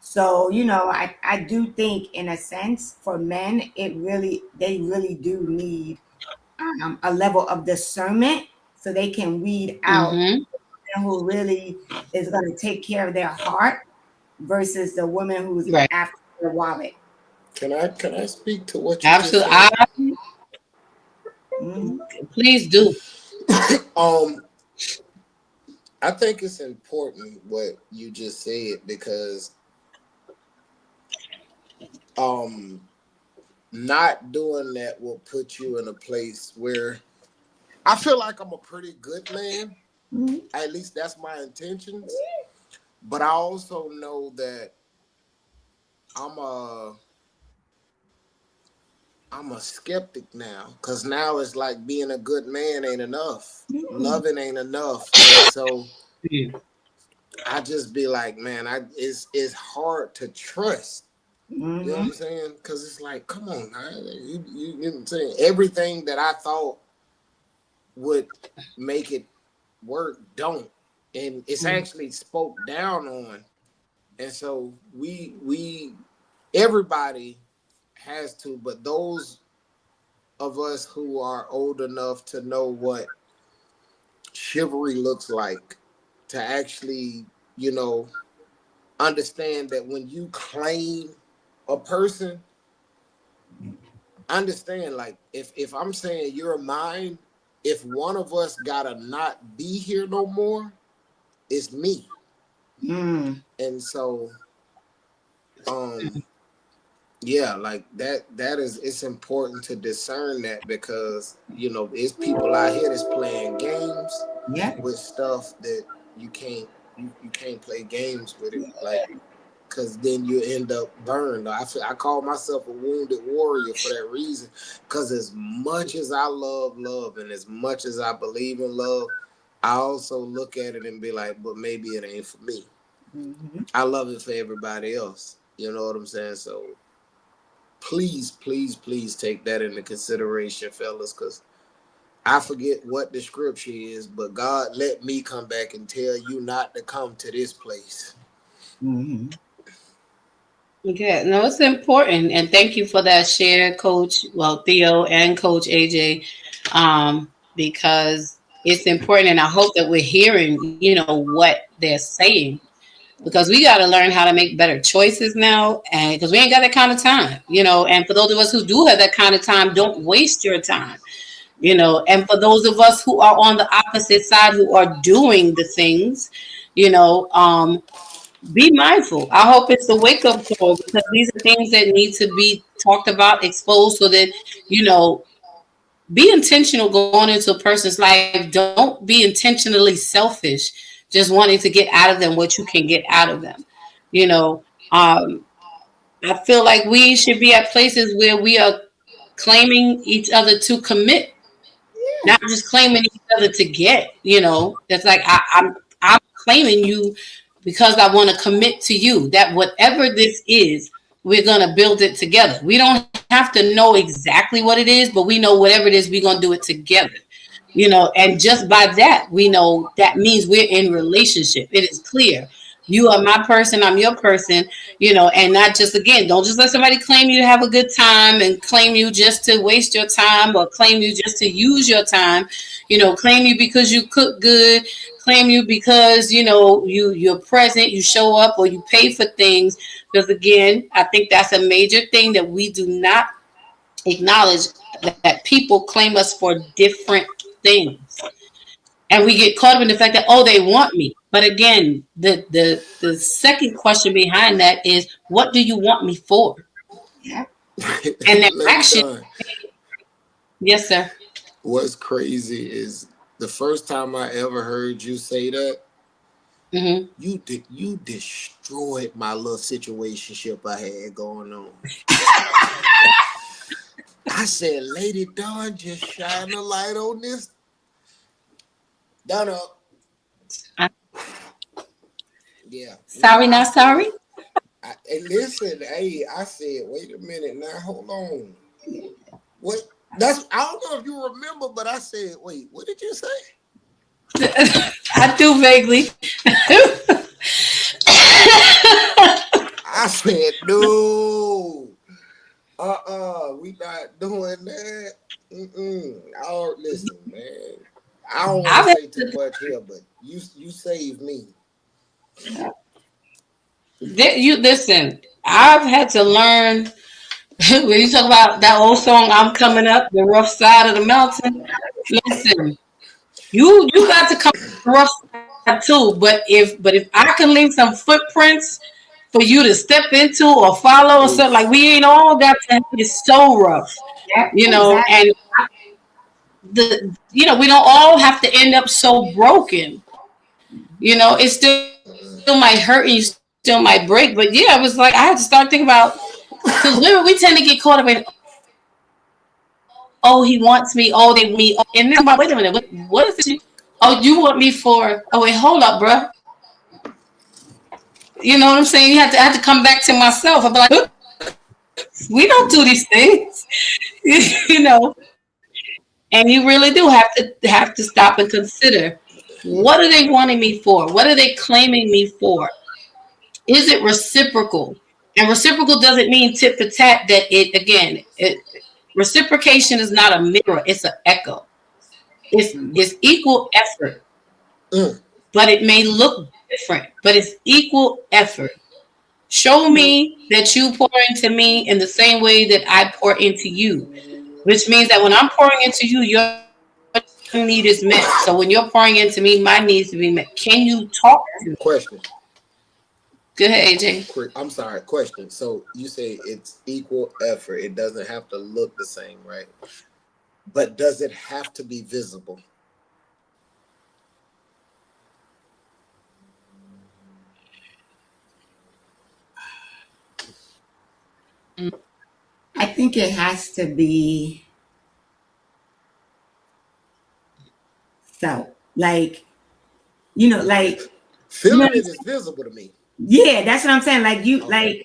Speaker 4: So, I do think in a sense for men, they really do need a level of discernment so they can weed out who really is going to take care of their heart versus the woman who's after their wallet.
Speaker 6: Can I speak to what you
Speaker 5: Absolutely. Please do.
Speaker 6: I think it's important what you just said because not doing that will put you in a place where I feel like I'm a pretty good man. Mm-hmm. At least that's my intentions. But I also know that I'm a skeptic now because now it's like being a good man ain't enough. Mm-hmm. Loving ain't enough. And so I just be like, man, it's hard to trust. Mm-hmm. You know what I'm saying? Because it's like, come on, man. You know what I'm saying? Everything that I thought would make it work don't. And it's actually spoke down on. And so we everybody has to, but those of us who are old enough to know what chivalry looks like, to actually, understand that when you claim a person, understand, like, if I'm saying you're mine, if one of us gotta not be here no more, it's me. And so like that is, it's important to discern that because there's people out here that's playing games with stuff that you can't play games with it, like, because then you end up burned. I call myself a wounded warrior for that reason, because as much as I love love and as much as I believe in love, I also look at it and be like, but maybe it ain't for me. Mm-hmm. I love it for everybody else. You know what I'm saying? So please, please, please take that into consideration, fellas, because I forget what the scripture is, but God let me come back and tell you not to come to this place.
Speaker 5: Mm-hmm. Okay, no, it's important, and thank you for that share, Coach. Well, Theo and Coach AJ, because it's important, and I hope that we're hearing, what they're saying, because we got to learn how to make better choices now, and because we ain't got that kind of time, and for those of us who do have that kind of time, don't waste your time, and for those of us who are on the opposite side, who are doing the things, be mindful. I hope it's a wake up call, because these are things that need to be talked about, exposed, so that, be intentional going into a person's life. Don't be intentionally selfish, just wanting to get out of them what you can get out of them. I feel like we should be at places where we are claiming each other to commit, not just claiming each other to get. That's like I'm claiming you because I want to commit to you that whatever this is, we're gonna build it together. We don't have to know exactly what it is, but we know whatever it is, we're gonna do it together. And just by that, we know that means we're in relationship. It is clear. You are my person, I'm your person, and not just, again, don't just let somebody claim you to have a good time and claim you just to waste your time, or claim you just to use your time, claim you because you cook good, claim you because, you're present, you show up, or you pay for things. Because again, I think that's a major thing that we do not acknowledge, that people claim us for different things. And we get caught up in the fact that, oh, they want me. But again, the second question behind that is, what do you want me for?
Speaker 4: Yeah.
Speaker 5: And the action. Yes, sir.
Speaker 6: What's crazy is the first time I ever heard you say that, you destroyed my little situationship I had going on. I said, Lady Dawn, just shine the light on this. Done up. Yeah.
Speaker 5: Sorry, not sorry.
Speaker 6: Listen, I said, wait a minute now, hold on. What? I don't know if you remember, but I said, wait, what did you say?
Speaker 5: I do vaguely.
Speaker 6: I said, no. We not doing that. Oh, listen, man. I don't want to say too much here, but you saved me.
Speaker 5: You listen. I've had to learn. When you talk about that old song, "I'm Coming Up the Rough Side of the Mountain," listen, you got to come up the rough side too. But if I can leave some footprints for you to step into or follow or something, like, we ain't all got to be so rough, and we don't all have to end up so broken. It still might hurt and you still might break. But yeah, it was like I had to start thinking about, because women, we tend to get caught up in, oh, he wants me, oh, they want me, and then wait a minute, what is it? Oh, you want me for? Oh, wait, hold up, bro. You know what I'm saying? I had to come back to myself. I'd be like, we don't do these things, And you really do have to stop and consider, what are they wanting me for? What are they claiming me for? Is it reciprocal? And reciprocal doesn't mean tit for tat. Reciprocation is not a mirror; it's an echo. It's equal effort, but it may look different. But it's equal effort. Show me that you pour into me in the same way that I pour into you, which means that when I'm pouring into you, your need is met. So when you're pouring into me, my needs to be met. Can you talk to me?
Speaker 6: Question.
Speaker 5: Go ahead, AJ.
Speaker 6: I'm sorry. Question. So you say it's equal effort. It doesn't have to look the same, right? But does it have to be visible?
Speaker 4: I think it has to be felt. Like,
Speaker 6: feeling it is visible to me.
Speaker 4: Yeah, that's what I'm saying. Like,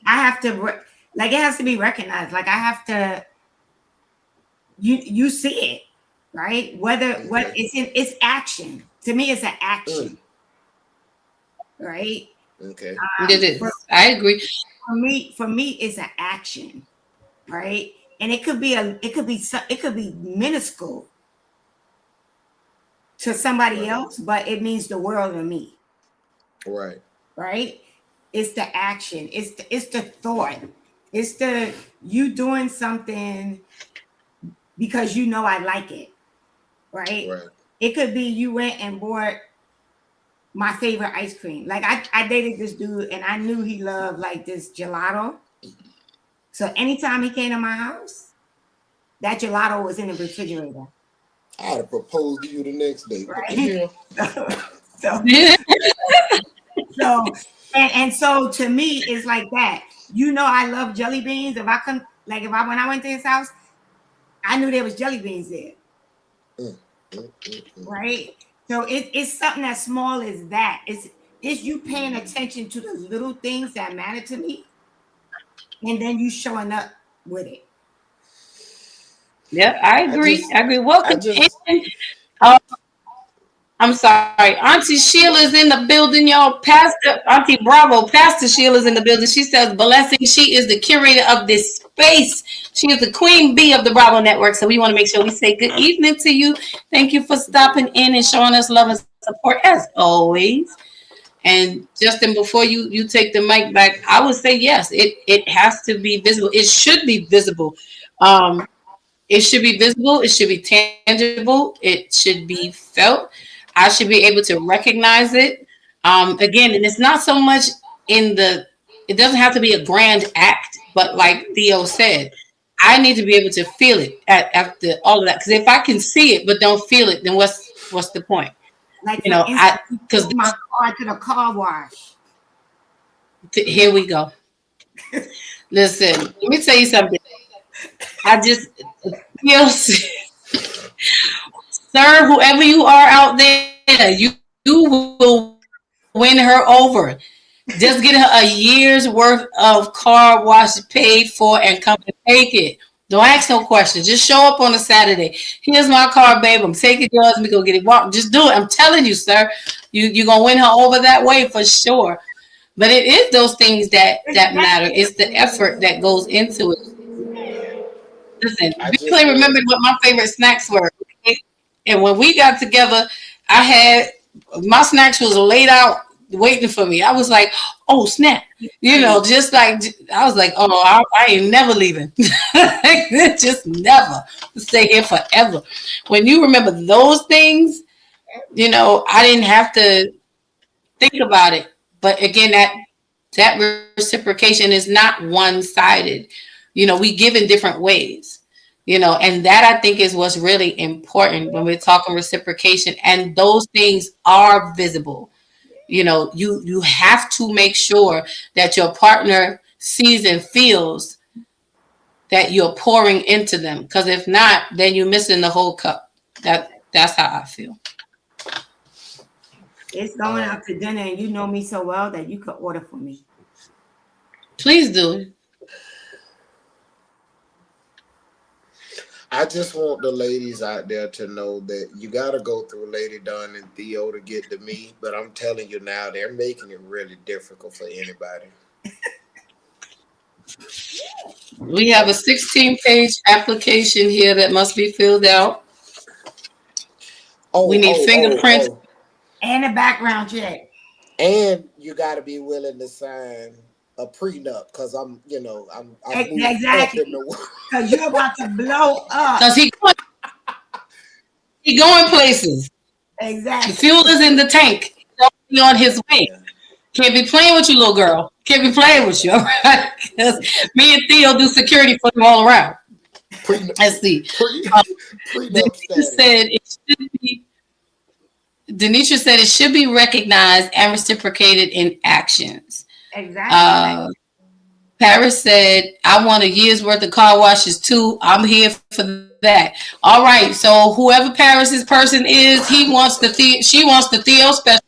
Speaker 4: I have to, it has to be recognized. Like, I have to, you see it, right? What it's action. To me, it's an action, right?
Speaker 6: Okay.
Speaker 5: It is. I agree.
Speaker 4: For me, it's an action, right? And it could be minuscule to somebody else, but it means the world to me.
Speaker 6: Right.
Speaker 4: Right? It's the action. It's the thought. It's the you doing something because you know I like it. Right?
Speaker 6: Right.
Speaker 4: It could be you went and bought my favorite ice cream. Like I dated this dude and I knew he loved like this gelato. So anytime he came to my house, that gelato was in the refrigerator.
Speaker 6: I'd have proposed to you the next day.
Speaker 4: Right?
Speaker 6: Yeah.
Speaker 4: And so to me, it's like that. You know, I love jelly beans. When I went to his house, I knew there was jelly beans there. Right? So it's something as small as that. It's you paying attention to the little things that matter to me, and then you showing up with it.
Speaker 5: Yeah, I agree. I agree. Welcome. I'm sorry. Auntie Sheila's in the building, y'all. Pastor Auntie Bravo, Pastor Sheila's in the building. She says, blessing. She is the curator of this space. She is the queen bee of the Bravo Network. So we want to make sure we say good evening to you. Thank you for stopping in and showing us love and support as always. And Justin, before you take the mic back, I would say yes, it has to be visible. It should be visible. It should be visible. It should be tangible. It should be felt. I should be able to recognize it. Again, and it's not so much it doesn't have to be a grand act, but like Theo said, I need to be able to feel it after all of that. Because if I can see it but don't feel it, then what's the point?
Speaker 4: Like,
Speaker 5: you know, because
Speaker 4: my car to the car wash.
Speaker 5: Here we go. Listen, let me tell you something. I just feel, sir, whoever you are out there, you will win her over. Just get her a year's worth of car wash paid for and come and take it. Don't ask no questions. Just show up on a Saturday. Here's my car, babe. I'm taking yours. Let me go get it. Just do it. I'm telling you, sir. You're going to win her over that way for sure. But it is those things that matter. It's the effort that goes into it. Listen, Clay remembered what my favorite snacks were. And when we got together, my snacks was laid out waiting for me. I was like, oh, snap. You know, just like, I was like, oh, I ain't never leaving. Just never. Stay here forever. When you remember those things, you know, I didn't have to think about it. But again, that reciprocation is not one-sided. You know, we give in different ways. You know, and that I think is what's really important when we're talking reciprocation. And those things are visible. You know, you have to make sure that your partner sees and feels that you're pouring into them. Because if not, then you're missing the whole cup. That's how I feel.
Speaker 4: It's going out to dinner, and you know me so well that you could order for me.
Speaker 5: Please do.
Speaker 6: I just want the ladies out there to know that you got to go through Lady Dawn and Theo to get to me. But I'm telling you now, they're making it really difficult for anybody.
Speaker 5: We have a 16-page application here that must be filled out. We need fingerprints.
Speaker 4: And a background check.
Speaker 6: And you got to be willing to sign a prenup because I'm
Speaker 4: exactly because you're about to blow up.
Speaker 5: Because he going places.
Speaker 4: Exactly.
Speaker 5: The fuel is in the tank. Don't be on his way. Can't be playing with you, little girl. Can't be playing with you, all right? Because me and Theo do security for you all around. Let's see. Denisha said it should be recognized and reciprocated in actions.
Speaker 4: Exactly.
Speaker 5: Paris said, I want a year's worth of car washes too. I'm here for that. All right. So whoever Paris's person is, she wants the Theo special.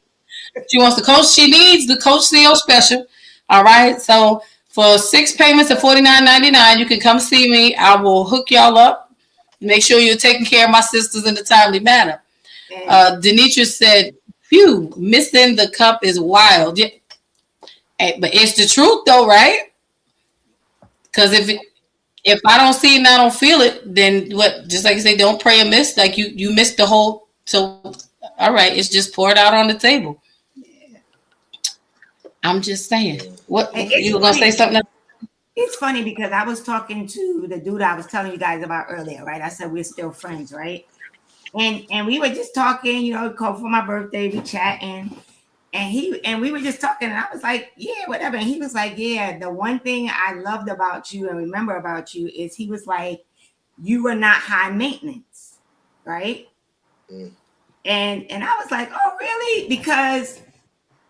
Speaker 5: She wants the coach. She needs the Coach Theo special. All right. So for 6 payments of $49.99, you can come see me. I will hook y'all up. Make sure you're taking care of my sisters in a timely manner. Denitra said, phew, missing the cup is wild. Yeah. But it's the truth though, right? Because if I don't see it and I don't feel it, then what? Just like you say, don't pray amiss. Like you missed the whole. So All right, it's just poured out on the table. I'm just saying. What
Speaker 4: It's
Speaker 5: you were gonna say something?
Speaker 4: It's funny because I was talking to the dude I was telling you guys about earlier, right? I said we're still friends, right? And we were just talking, you know, called for my birthday, we chatting, and we were just talking, and I was like, yeah, whatever. And he was like, yeah, the one thing I loved about you and remember about you is he was like, you were not high maintenance, right? And I was like, oh, really? Because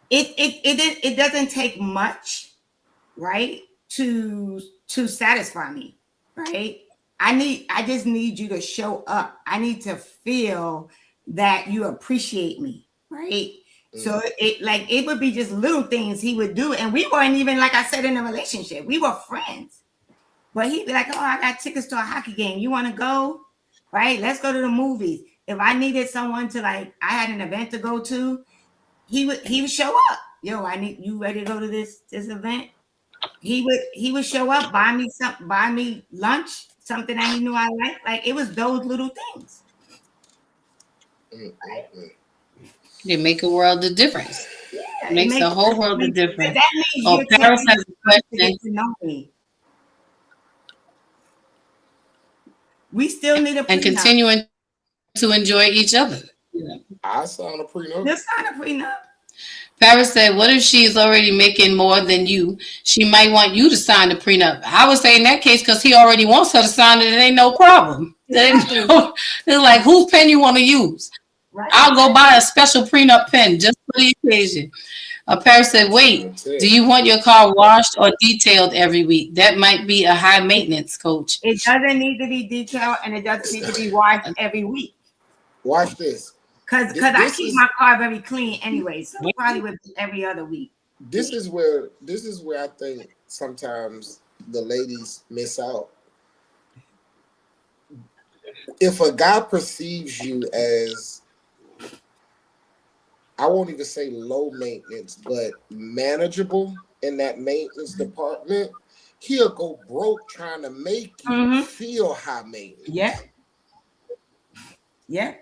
Speaker 4: it doesn't take much, right, to satisfy me, right? I just need you to show up. I need to feel that you appreciate me, right? So it would be just little things he would do, and we weren't even, like I said, in a relationship. We were friends, but he'd be like, "Oh, I got tickets to a hockey game. You want to go? Right? Let's go to the movies." If I needed someone to, like, I had an event to go to, he would show up. Yo, I need you ready to go to this event? He would show up, buy me lunch, something that he knew I liked. Like, it was those little things. Right?
Speaker 5: They make a world of difference.
Speaker 4: Yeah,
Speaker 5: it makes a whole world of difference.
Speaker 4: That means
Speaker 5: Oh, Paris has a question.
Speaker 4: To know me. We still need a prenup.
Speaker 5: And continuing to enjoy each other.
Speaker 6: I signed a prenup.
Speaker 4: Let's sign a prenup.
Speaker 5: Paris said, what if she's already making more than you? She might want you to sign the prenup. I would say in that case, because he already wants her to sign it, it ain't no problem. Exactly. It's like, whose pen you want to use? Right. I'll go buy a special prenup pen just for the occasion. Paris said, wait, do you want your car washed or detailed every week? That might be a high maintenance, coach.
Speaker 4: It doesn't need to be detailed, and it doesn't need to be washed every week.
Speaker 6: Watch this.
Speaker 4: Because I keep my car very clean anyway, so probably would be every other week.
Speaker 6: This is where I think sometimes the ladies miss out. If a guy perceives you as, I won't even say low maintenance, but manageable in that maintenance department, he'll go broke trying to make you feel high maintenance.
Speaker 4: Yeah. Yeah.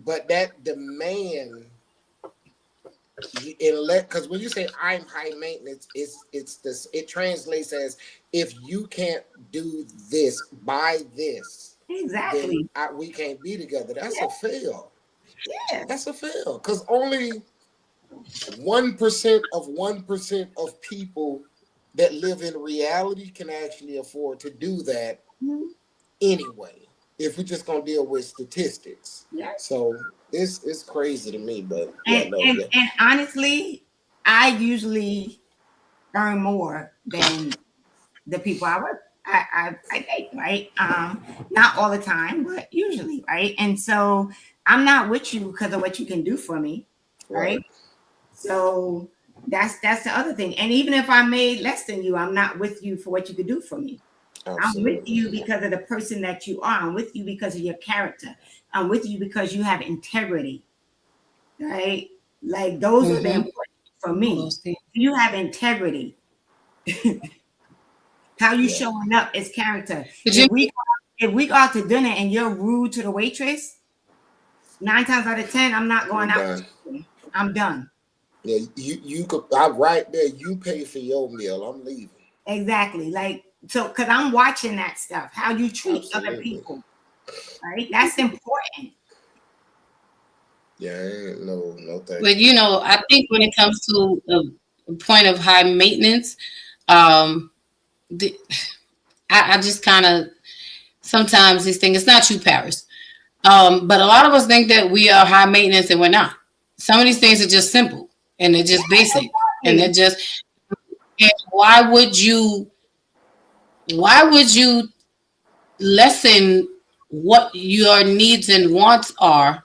Speaker 6: But that demand, because when you say I'm high maintenance, it's this. It translates as, if you can't do this, buy this,
Speaker 4: exactly,
Speaker 6: then we can't be together. That's a fail.
Speaker 4: Yeah,
Speaker 6: that's a fail. Because only 1% of people that live in reality can actually afford to do that anyway. If we're just gonna deal with statistics, so it's crazy to me. But
Speaker 4: and honestly, I usually earn more than the people I date, right? Not all the time, but usually, right? And so I'm not with you because of what you can do for me, right? So that's the other thing. And even if I made less than you, I'm not with you for what you could do for me. Absolutely. I'm with you because of the person that you are. I'm with you because of your character. I'm with you because you have integrity, right? Like, those are the important for me. You have integrity. How you showing up is character. If we go out to dinner and you're rude to the waitress, 9 times out of 10, I'm not going out. I'm done.
Speaker 6: Yeah, you could. I'm right there. You pay for your meal. I'm leaving. Exactly.
Speaker 4: Like, so, because I'm watching that stuff, how you treat other people, right? That's important.
Speaker 6: Yeah, no thanks.
Speaker 5: But I think when it comes to a point of high maintenance, I just kind of sometimes this thing, it's not you, Paris, but a lot of us think that we are high maintenance and we're not. Some of these things are just simple and they're just basic, and they're just. And why would you lessen what your needs and wants are?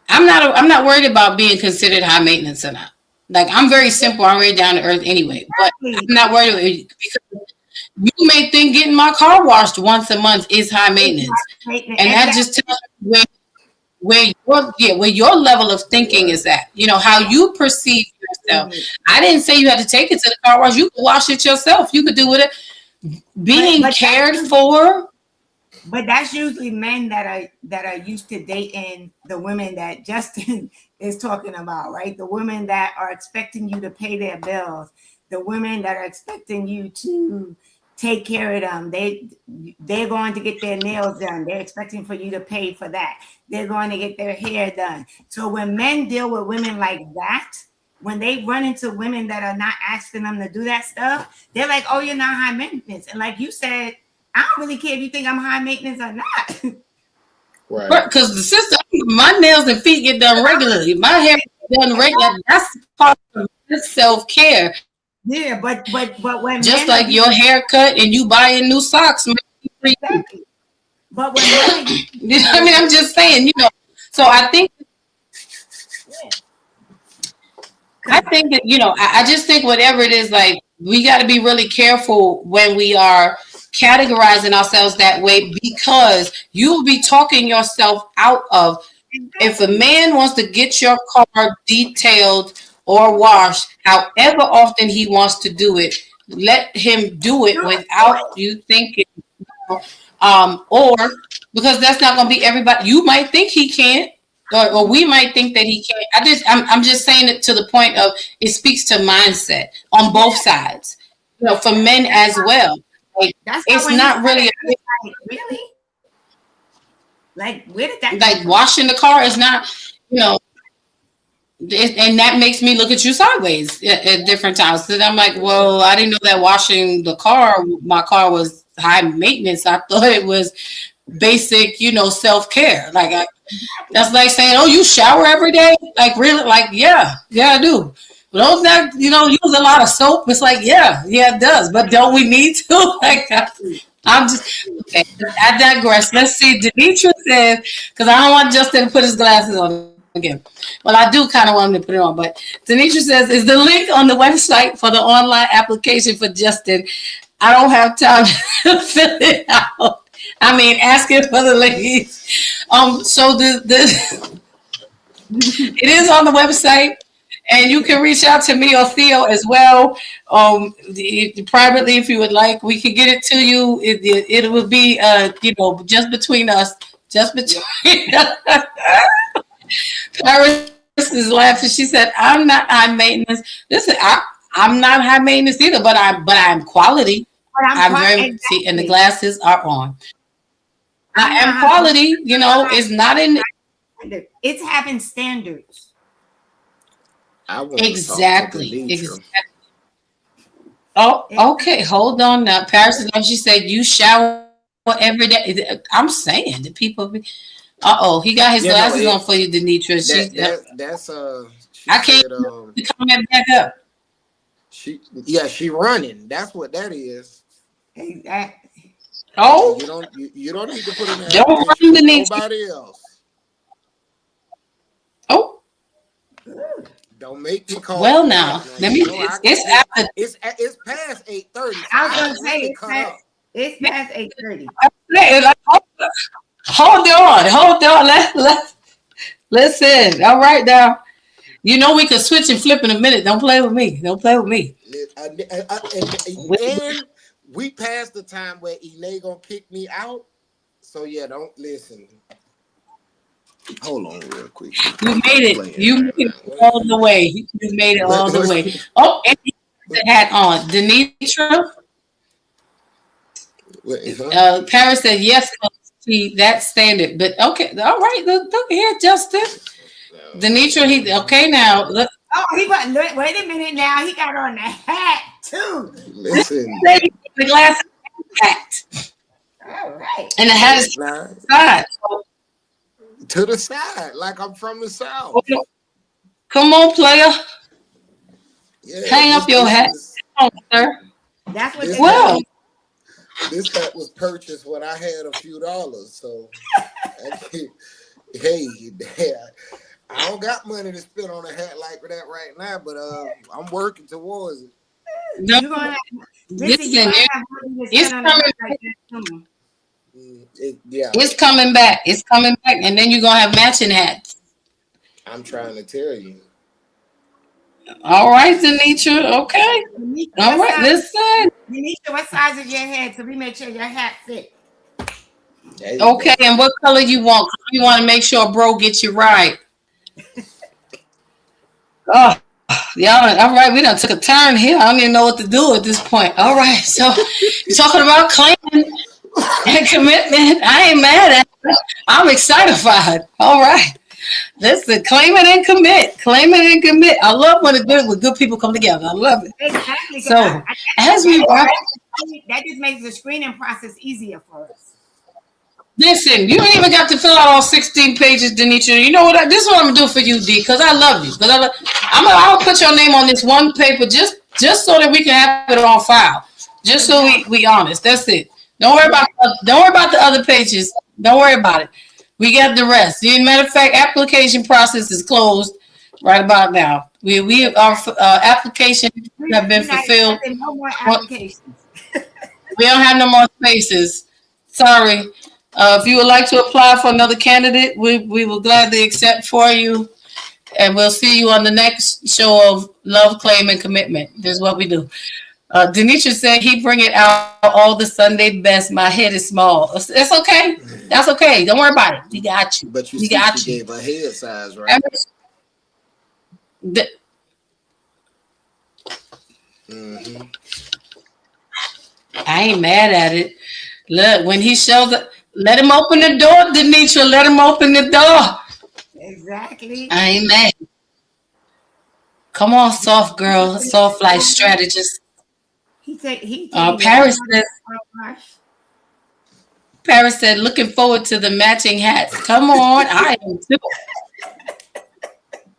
Speaker 5: I'm not worried about being considered high maintenance or not. Like, I'm very simple. I'm very down to earth anyway. But I'm not worried about it, because you may think getting my car washed once a month is high maintenance, and that just tells you where your level of thinking is at. How you perceive yourself. I didn't say you had to take it to the car wash. You could wash it yourself. You could do it. Being cared for
Speaker 4: But that's usually men that are used to dating the women that Justin is talking about, right? The women that are expecting you to pay their bills, the women that are expecting you to take care of them. They're going to get their nails done. They're expecting for you to pay for that. They're going to get their hair done. So when men deal with women like that, when they run into women that are not asking them to do that stuff, they're like, oh, you're not high maintenance. And like you said, I don't really care if you think I'm high maintenance or not.
Speaker 6: Right.
Speaker 5: Because the sister, my nails and feet get done regularly. My hair get done regularly. That's part of self-care.
Speaker 4: Yeah, but when
Speaker 5: Just like your haircut and you buying new socks.
Speaker 4: Exactly. But when women,
Speaker 5: I mean, I'm just saying, So I think that, I just think whatever it is, like, we got to be really careful when we are categorizing ourselves that way, because you will be talking yourself out of, if a man wants to get your car detailed or washed, however often he wants to do it, let him do it without you thinking, or because that's not going to be everybody. You might think he can't. Or we might think that he can't. I'm just saying it to the point of, it speaks to mindset on both sides, for men as well. Like, it's not really
Speaker 4: really, like, where did that
Speaker 5: like washing the car is not, and that makes me look at you sideways at different times. And I'm like, well, I didn't know that washing my car was high maintenance. I thought it was basic, self-care. Like, that's like saying, oh, you shower every day? Like, really? Like, yeah, I do. But those that, use a lot of soap. It's like, yeah, it does. But don't we need to? Like, I'm just, okay, I digress. Let's see. Demetra says, because I don't want Justin to put his glasses on again. Well, I do kind of want him to put it on. But Demetra says, is the link on the website for the online application for Justin? I don't have time to fill it out. I mean, asking for the ladies. So it is on the website, and you can reach out to me or Theo as well. Privately, if you would like, we can get it to you. It will be, just between us, Paris is laughing. She said, "I'm not high maintenance." Listen, I'm not high maintenance either, but I'm quality. I'm very exactly. And the glasses are on. I am quality, it's not in.
Speaker 4: It's having standards.
Speaker 5: Exactly. Oh, okay. Hold on now. Paris, she said you shower every day. I'm saying the people. He got his glasses on for you, Demetra. I can't comment back up.
Speaker 6: She running. That's what that is.
Speaker 4: Exactly.
Speaker 5: Oh,
Speaker 6: you don't need to put in
Speaker 5: don't run
Speaker 6: nobody else.
Speaker 5: Oh,
Speaker 6: don't make me call.
Speaker 5: Well, now let me. It's after.
Speaker 6: It's past 8:30.
Speaker 4: I was gonna say it's past 8:30.
Speaker 5: Hold on. Listen. All right now. We could switch and flip in a minute. Don't play with me.
Speaker 6: And we passed the time where Ine gonna kick me out. So yeah, don't listen. Hold on real quick.
Speaker 5: You made it. You made it all the way. You made it all the way. Oh, and he has the hat on. Demetra. Paris said yes. See, that's standard. But okay, all right. Look here, Justin. Demetra, okay now. Look.
Speaker 4: Oh, wait a minute now. He got on the hat too.
Speaker 6: Listen.
Speaker 5: The glass hat.
Speaker 4: All right.
Speaker 5: And the hat is side.
Speaker 6: To the side, like I'm from the South.
Speaker 5: Come on, player.
Speaker 6: Yeah,
Speaker 5: hang up your hat. Come on, sir.
Speaker 4: That's what
Speaker 6: this hat was purchased when I had a few dollars. So hey, I don't got money to spend on a hat like that right now, but I'm working towards it.
Speaker 5: No, it's coming back. It's coming back, and then you're gonna have matching hats.
Speaker 6: I'm trying to tell you.
Speaker 5: All right, Demetra. Okay. All right, listen.
Speaker 4: Demetra, what size is your head? So we make sure your hat fit.
Speaker 6: There you
Speaker 5: Okay,
Speaker 6: go.
Speaker 5: and what color you want? You want to make sure bro gets you right. Oh, y'all, all right, we done took a turn here. I don't even know what to do at this point. All right, so you're talking about claiming and commitment. I ain't mad at it. I'm excited. All right. Listen, claim it and commit. Claim it and commit. I love when good people come together. I love it.
Speaker 4: Exactly.
Speaker 5: So as we wrap,
Speaker 4: That just makes the screening process easier for us.
Speaker 5: listen, you don't even got to fill out all 16 pages, Denitra. You know what? This is what I'm gonna do for you, D, because I love you. Because I'll put your name on this one paper just so that we can have it on file. Just so we honest. That's it. Don't worry about the other pages. Don't worry about it. We got the rest. As a matter of fact, application process is closed right about now. Our application have been fulfilled.
Speaker 4: No more applications.
Speaker 5: We don't have no more spaces. Sorry. If you would like to apply for another candidate, we will gladly accept for you. And we'll see you on the next show of Love, Claim, and Commitment. This is what we do. Denisha said he bring it out all the Sunday best. My head is small. It's okay. That's okay. Don't worry about it. We got you.
Speaker 6: But you
Speaker 5: we
Speaker 6: see,
Speaker 5: got
Speaker 6: she
Speaker 5: you.
Speaker 6: gave her head size, right? Mm-hmm.
Speaker 5: I ain't mad at it. Look, when he shows up, let him open the door, Denitra. Let him open the door.
Speaker 4: Exactly.
Speaker 5: I ain't mad. Come on, soft girl, soft life strategist. Paris said, looking forward to the matching hats. Come on, I am too.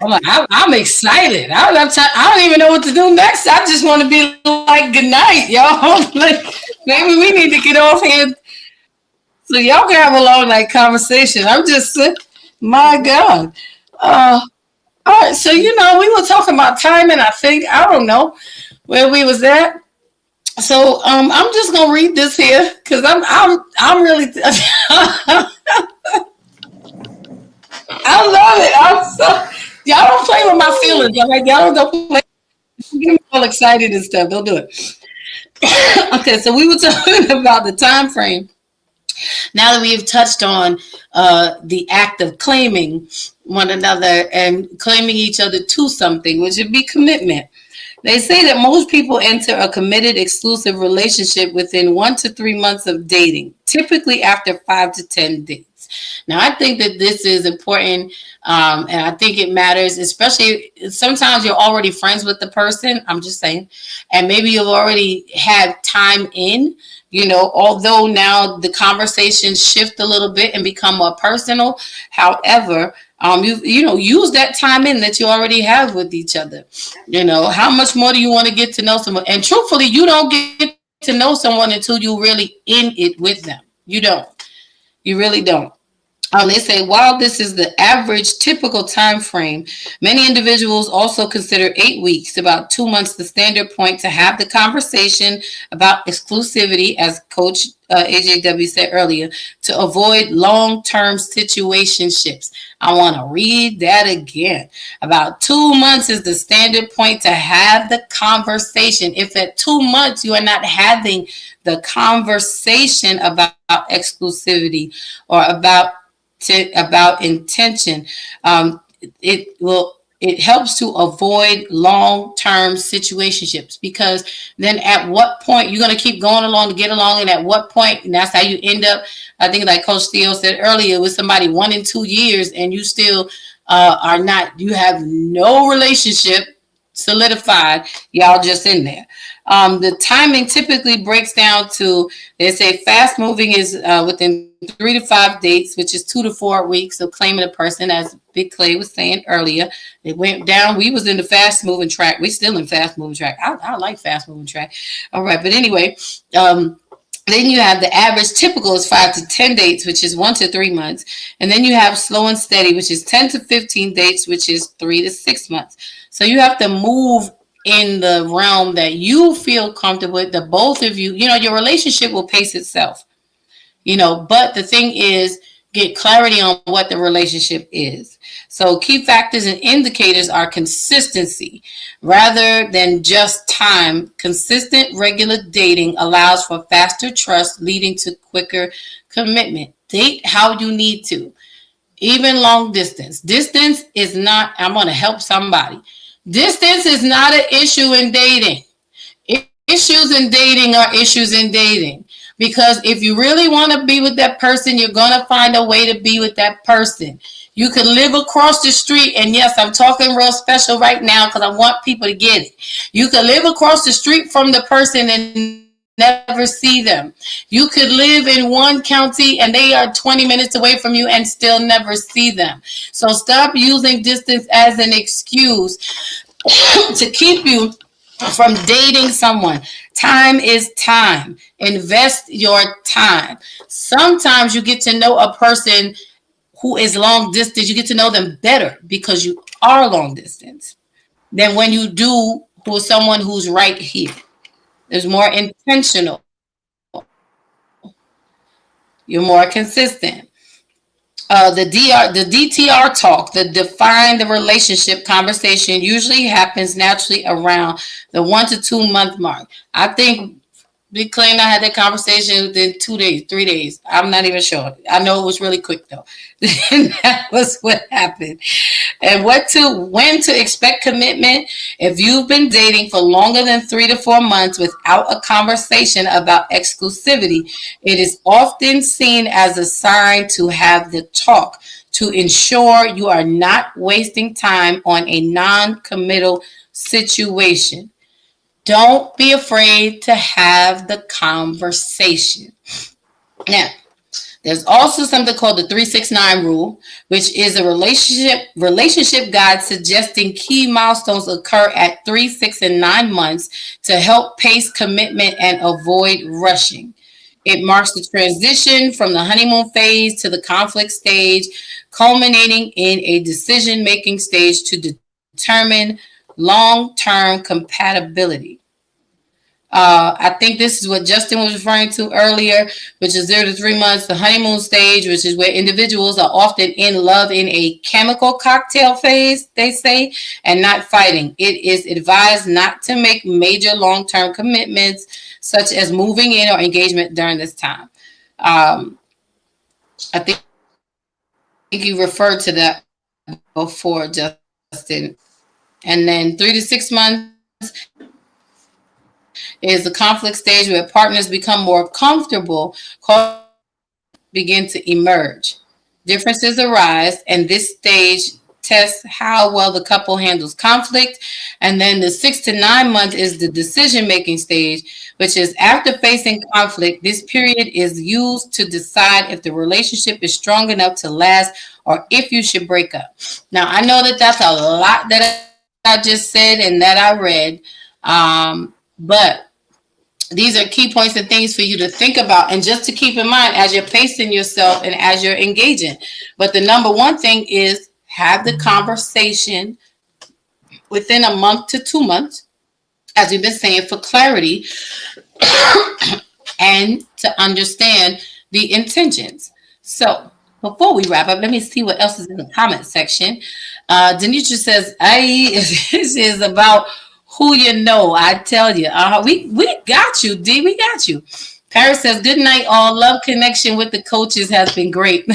Speaker 5: I'm excited. I don't even know what to do next. I just want to be like, good night, y'all. Like, maybe we need to get off here so y'all can have a long night conversation. I'm just, my God. All right, so we were talking about timing. I think I don't know where we was at. So I'm just gonna read this here because I'm really I love it. Y'all don't play with my feelings. Like y'all don't play. Get me all excited and stuff. Don't do it. Okay, so we were talking about the time frame. Now that we've touched on the act of claiming one another and claiming each other to something, which would be commitment. They say that most people enter a committed exclusive relationship within 1 to 3 months of dating, typically after 5 to 10 dates. Now, I think that this is important, and I think it matters, especially sometimes you're already friends with the person, I'm just saying, and maybe you've already had time in, although now the conversations shift a little bit and become more personal. However, use that time in that you already have with each other. How much more do you want to get to know someone? And truthfully, you don't get to know someone until you really in it with them. You don't. You really don't. They say while this is the average typical time frame, many individuals also consider 8 weeks, about 2 months, the standard point to have the conversation about exclusivity, as Coach AJW said earlier, to avoid long-term situationships. I want to read that again. About 2 months is the standard point to have the conversation. If at 2 months you are not having the conversation about exclusivity or about intention, it helps to avoid long-term situationships, because then at what point you're going to keep going along to get along, and at what point, and that's how you end up, I think like Coach Theo said earlier, with somebody 1 and 2 years and you still you have no relationship solidified, y'all just in there. The timing typically breaks down to, they say fast moving is within 3 to 5 dates, which is 2 to 4 weeks of claiming a person, as Big Clay was saying earlier. It went down. We was in the fast moving track. We still in fast moving track. I like fast moving track. All right. But anyway, then you have the average typical is 5 to 10 dates, which is 1 to 3 months. And then you have slow and steady, which is 10 to 15 dates, which is 3 to 6 months. So you have to move in the realm that you feel comfortable with, the both of you, your relationship will pace itself, but the thing is, get clarity on what the relationship is. So key factors and indicators are consistency rather than just time. Consistent, regular dating allows for faster trust, leading to quicker commitment. Date how you need to. Even long distance. Distance is not, I'm going to help somebody. Distance is not an issue in dating. Issues in dating are issues in dating. Because if you really want to be with that person, you're going to find a way to be with that person. You can live across the street, and yes, I'm talking real special right now because I want people to get it. You can live across the street from the person and never see them. You could live in one county and they are 20 minutes away from you and still never see them. So stop using distance as an excuse to keep you from dating someone. Time is time. Invest your time. Sometimes you get to know a person who is long distance. You get to know them better because you are long distance than when you do with someone who's right here. There's more intentional. You're more consistent. The DTR talk, the define the relationship conversation, usually happens naturally around the 1 to 2 month mark. I think Big Clay and I had that conversation within 2 days, 3 days. I'm not even sure. I know it was really quick though. And that was what happened. And when to expect commitment. If you've been dating for longer than 3 to 4 months without a conversation about exclusivity, it is often seen as a sign to have the talk to ensure you are not wasting time on a non-committal situation. Don't be afraid to have the conversation. Now, there's also something called the 369 rule, which is a relationship guide suggesting key milestones occur at 3, 6, and 9 months to help pace commitment and avoid rushing. It marks the transition from the honeymoon phase to the conflict stage, culminating in a decision-making stage to determine long-term compatibility. I think this is what Justin was referring to earlier, which is 0 to 3 months, the honeymoon stage, which is where individuals are often in love in a chemical cocktail phase, they say, and not fighting. It is advised not to make major long-term commitments, such as moving in or engagement during this time. I think you referred to that before, Justin. And then 3 to 6 months is the conflict stage where partners become more comfortable, begin to emerge. Differences arise, and this stage tests how well the couple handles conflict. And then the 6 to 9 months is the decision-making stage, which is after facing conflict. This period is used to decide if the relationship is strong enough to last or if you should break up. Now, I know that that's a lot that I just said and that I read, but these are key points and things for you to think about and just to keep in mind as you're pacing yourself and as you're engaging. But the number one thing is have the conversation within a month to 2 months, as we've been saying, for clarity and to understand the intentions. So before we wrap up, let me see what else is in the comment section. Denisha says, this is about who you know. I tell you, we got you, D. We got you. Paris says, good night, all. Love connection with the coaches has been great.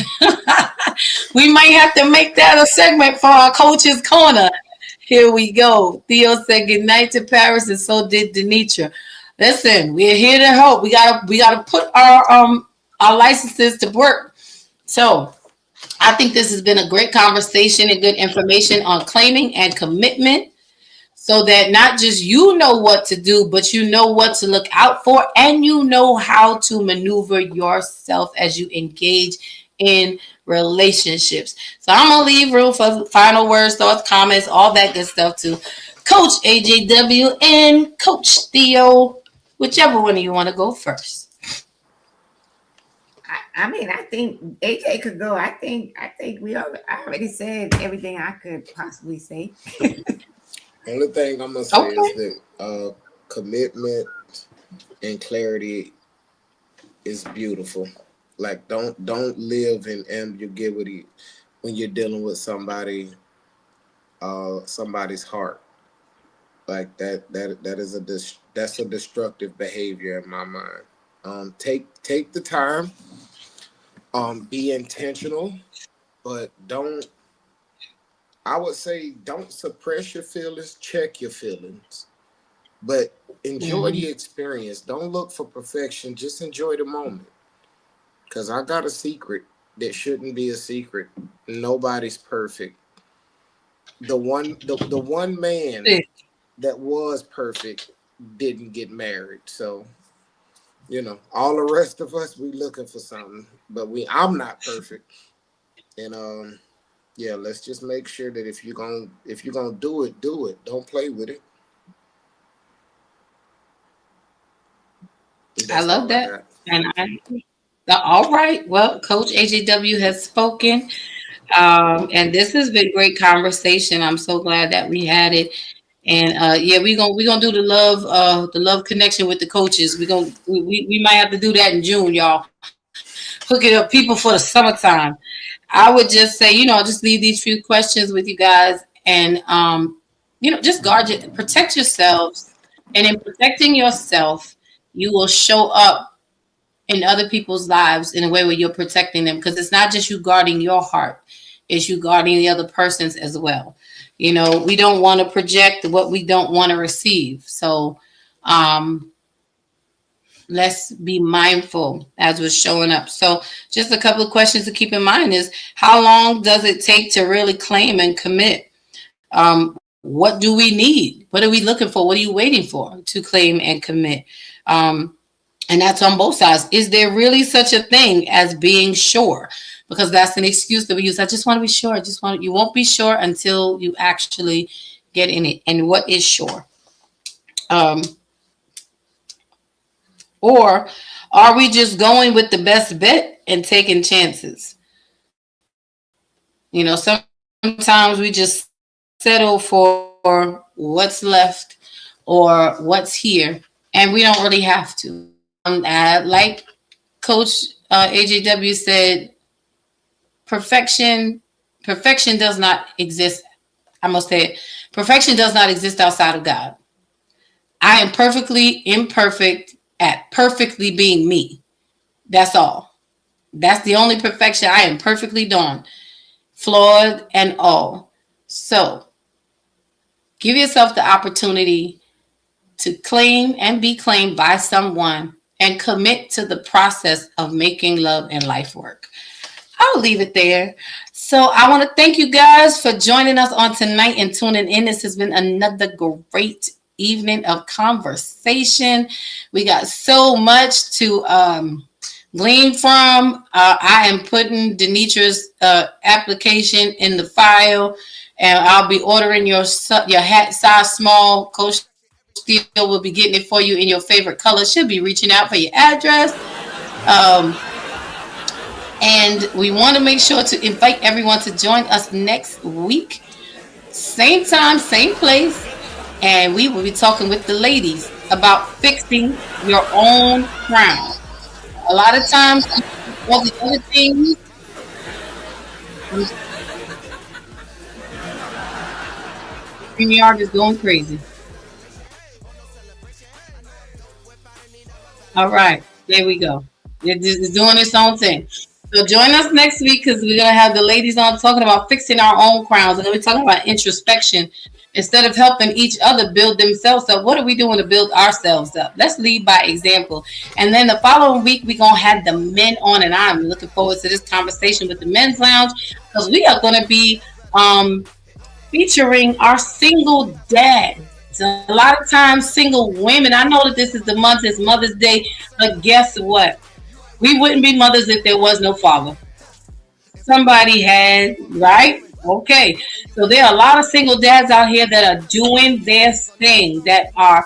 Speaker 5: We might have to make that a segment for our coaches' corner. Here we go. Theo said good night to Paris, and so did Denitra. Listen, we're here to help. We gotta put our licenses to work. So I think this has been a great conversation and good information on claiming and commitment, so that not just you know what to do, but you know what to look out for, and you know how to maneuver yourself as you engage in relationships. So I'm gonna leave room for final words, thoughts, comments, all that good stuff to Coach AJW and Coach Theo, whichever one of you want to go first.
Speaker 4: I mean, I think AJ could go. I think I already said everything I could possibly say.
Speaker 6: Only thing I'm gonna say is that commitment and clarity is beautiful. Like don't live in ambiguity when you're dealing with somebody's heart. Like that's a destructive behavior in my mind. Take the time Be intentional, but I would say don't suppress your feelings, check your feelings, but enjoy the experience. Don't look for perfection, just enjoy the moment. Because I got a secret that shouldn't be a secret. Nobody's perfect. The one man that was perfect didn't get married. So, all the rest of us, we looking for something, but I'm not perfect. And yeah, let's just make sure that if you're gonna do it, do it. Don't play with it.
Speaker 5: I love that. All right. Well, Coach AJW has spoken. And this has been great conversation. I'm so glad that we had it. And yeah, we're gonna do the love connection with the coaches. We might have to do that in June, y'all. Hook it up, people, for the summertime. I would just say, just leave these few questions with you guys, and just protect yourselves, and in protecting yourself, you will show up in other people's lives in a way where you're protecting them, because it's not just you guarding your heart, it's you guarding the other person's as well. We don't want to project what we don't want to receive. So let's be mindful as we're showing up. So just a couple of questions to keep in mind is, how long does it take to really claim and commit? What do we need? What are we looking for? What are you waiting for to claim and commit? And that's on both sides. Is there really such a thing as being sure? Because that's an excuse that we use. I just want to be sure. You won't be sure until you actually get in it. And what is sure? Or are we just going with the best bet and taking chances? Sometimes we just settle for what's left or what's here, and we don't really have to. Like Coach AJW said, perfection does not exist. I must say, perfection does not exist outside of God. I am perfectly imperfect at perfectly being me. That's all. That's the only perfection. I am perfectly done, flawed and all. So give yourself the opportunity to claim and be claimed by someone, and commit to the process of making love and life work. I'll leave it there. So I want to thank you guys for joining us on tonight and tuning in. This has been another great evening of conversation. We got so much to glean from. I am putting Denitra's application in the file, and I'll be ordering your hat size small. Coach Steele will be getting it for you in your favorite color. She'll be reaching out for your address. And we want to make sure to invite everyone to join us next week. Same time, same place. And we will be talking with the ladies about fixing your own crown. A lot of times, all the other things. StreamYard is going crazy. All right, there we go. It's doing its own thing. So join us next week, because we're going to have the ladies on talking about fixing our own crowns. And we're talking about introspection. Instead of helping each other build themselves up, what are we doing to build ourselves up? Let's lead by example. And then the following week, we're going to have the men on. And I'm looking forward to this conversation with the Men's Lounge, because we are going to be featuring our single dads. So a lot of times, single women, I know that this is the month, it's Mother's Day, but guess what? We wouldn't be mothers if there was no father. Somebody had, right? Okay. So there are a lot of single dads out here that are doing their thing, that are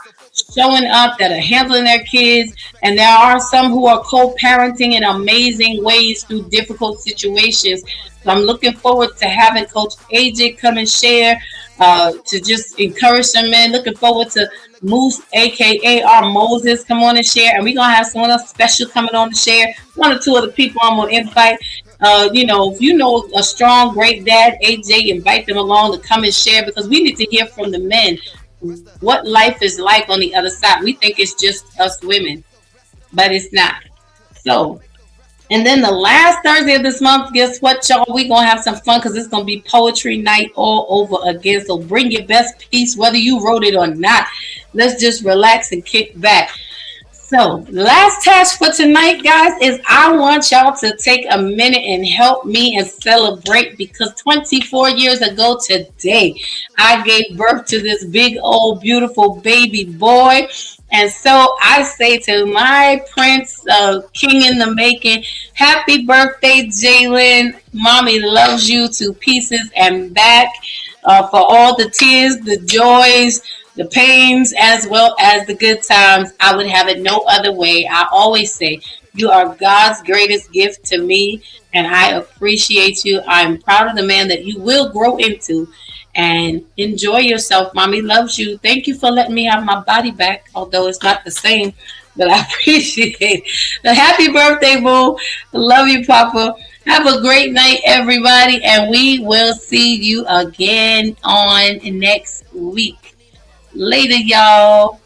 Speaker 5: showing up, that are handling their kids. And there are some who are co-parenting in amazing ways through difficult situations. So I'm looking forward to having Coach AJ come and share, to just encourage some men. Looking forward to Moose, aka our Moses, come on and share. And we're going to have someone else special coming on to share. One or two of the people I'm going to invite. If you know a strong, great dad, AJ, invite them along to come and share, because we need to hear from the men what life is like on the other side. We think it's just us women, but it's not. So And then the last Thursday of this month, guess what, y'all? We're going to have some fun because it's going to be poetry night all over again. So bring your best piece, whether you wrote it or not. Let's just relax and kick back. So, last task for tonight, guys, is I want y'all to take a minute and help me and celebrate because 24 years ago today, I gave birth to this big, old, beautiful baby boy. And so I say to my prince, king in the making, happy birthday, Jalen. Mommy loves you to pieces and back for all the tears, the joys, the pains, as well as the good times. I would have it no other way. I always say, you are God's greatest gift to me, and I appreciate you. I'm proud of the man that you will grow into. And enjoy yourself. Mommy loves you. Thank you for letting me have my body back, although it's not the same, but I appreciate it. The happy birthday, boo. Love you, Papa. Have a great night, everybody, and we will see you again on next week. Later, y'all.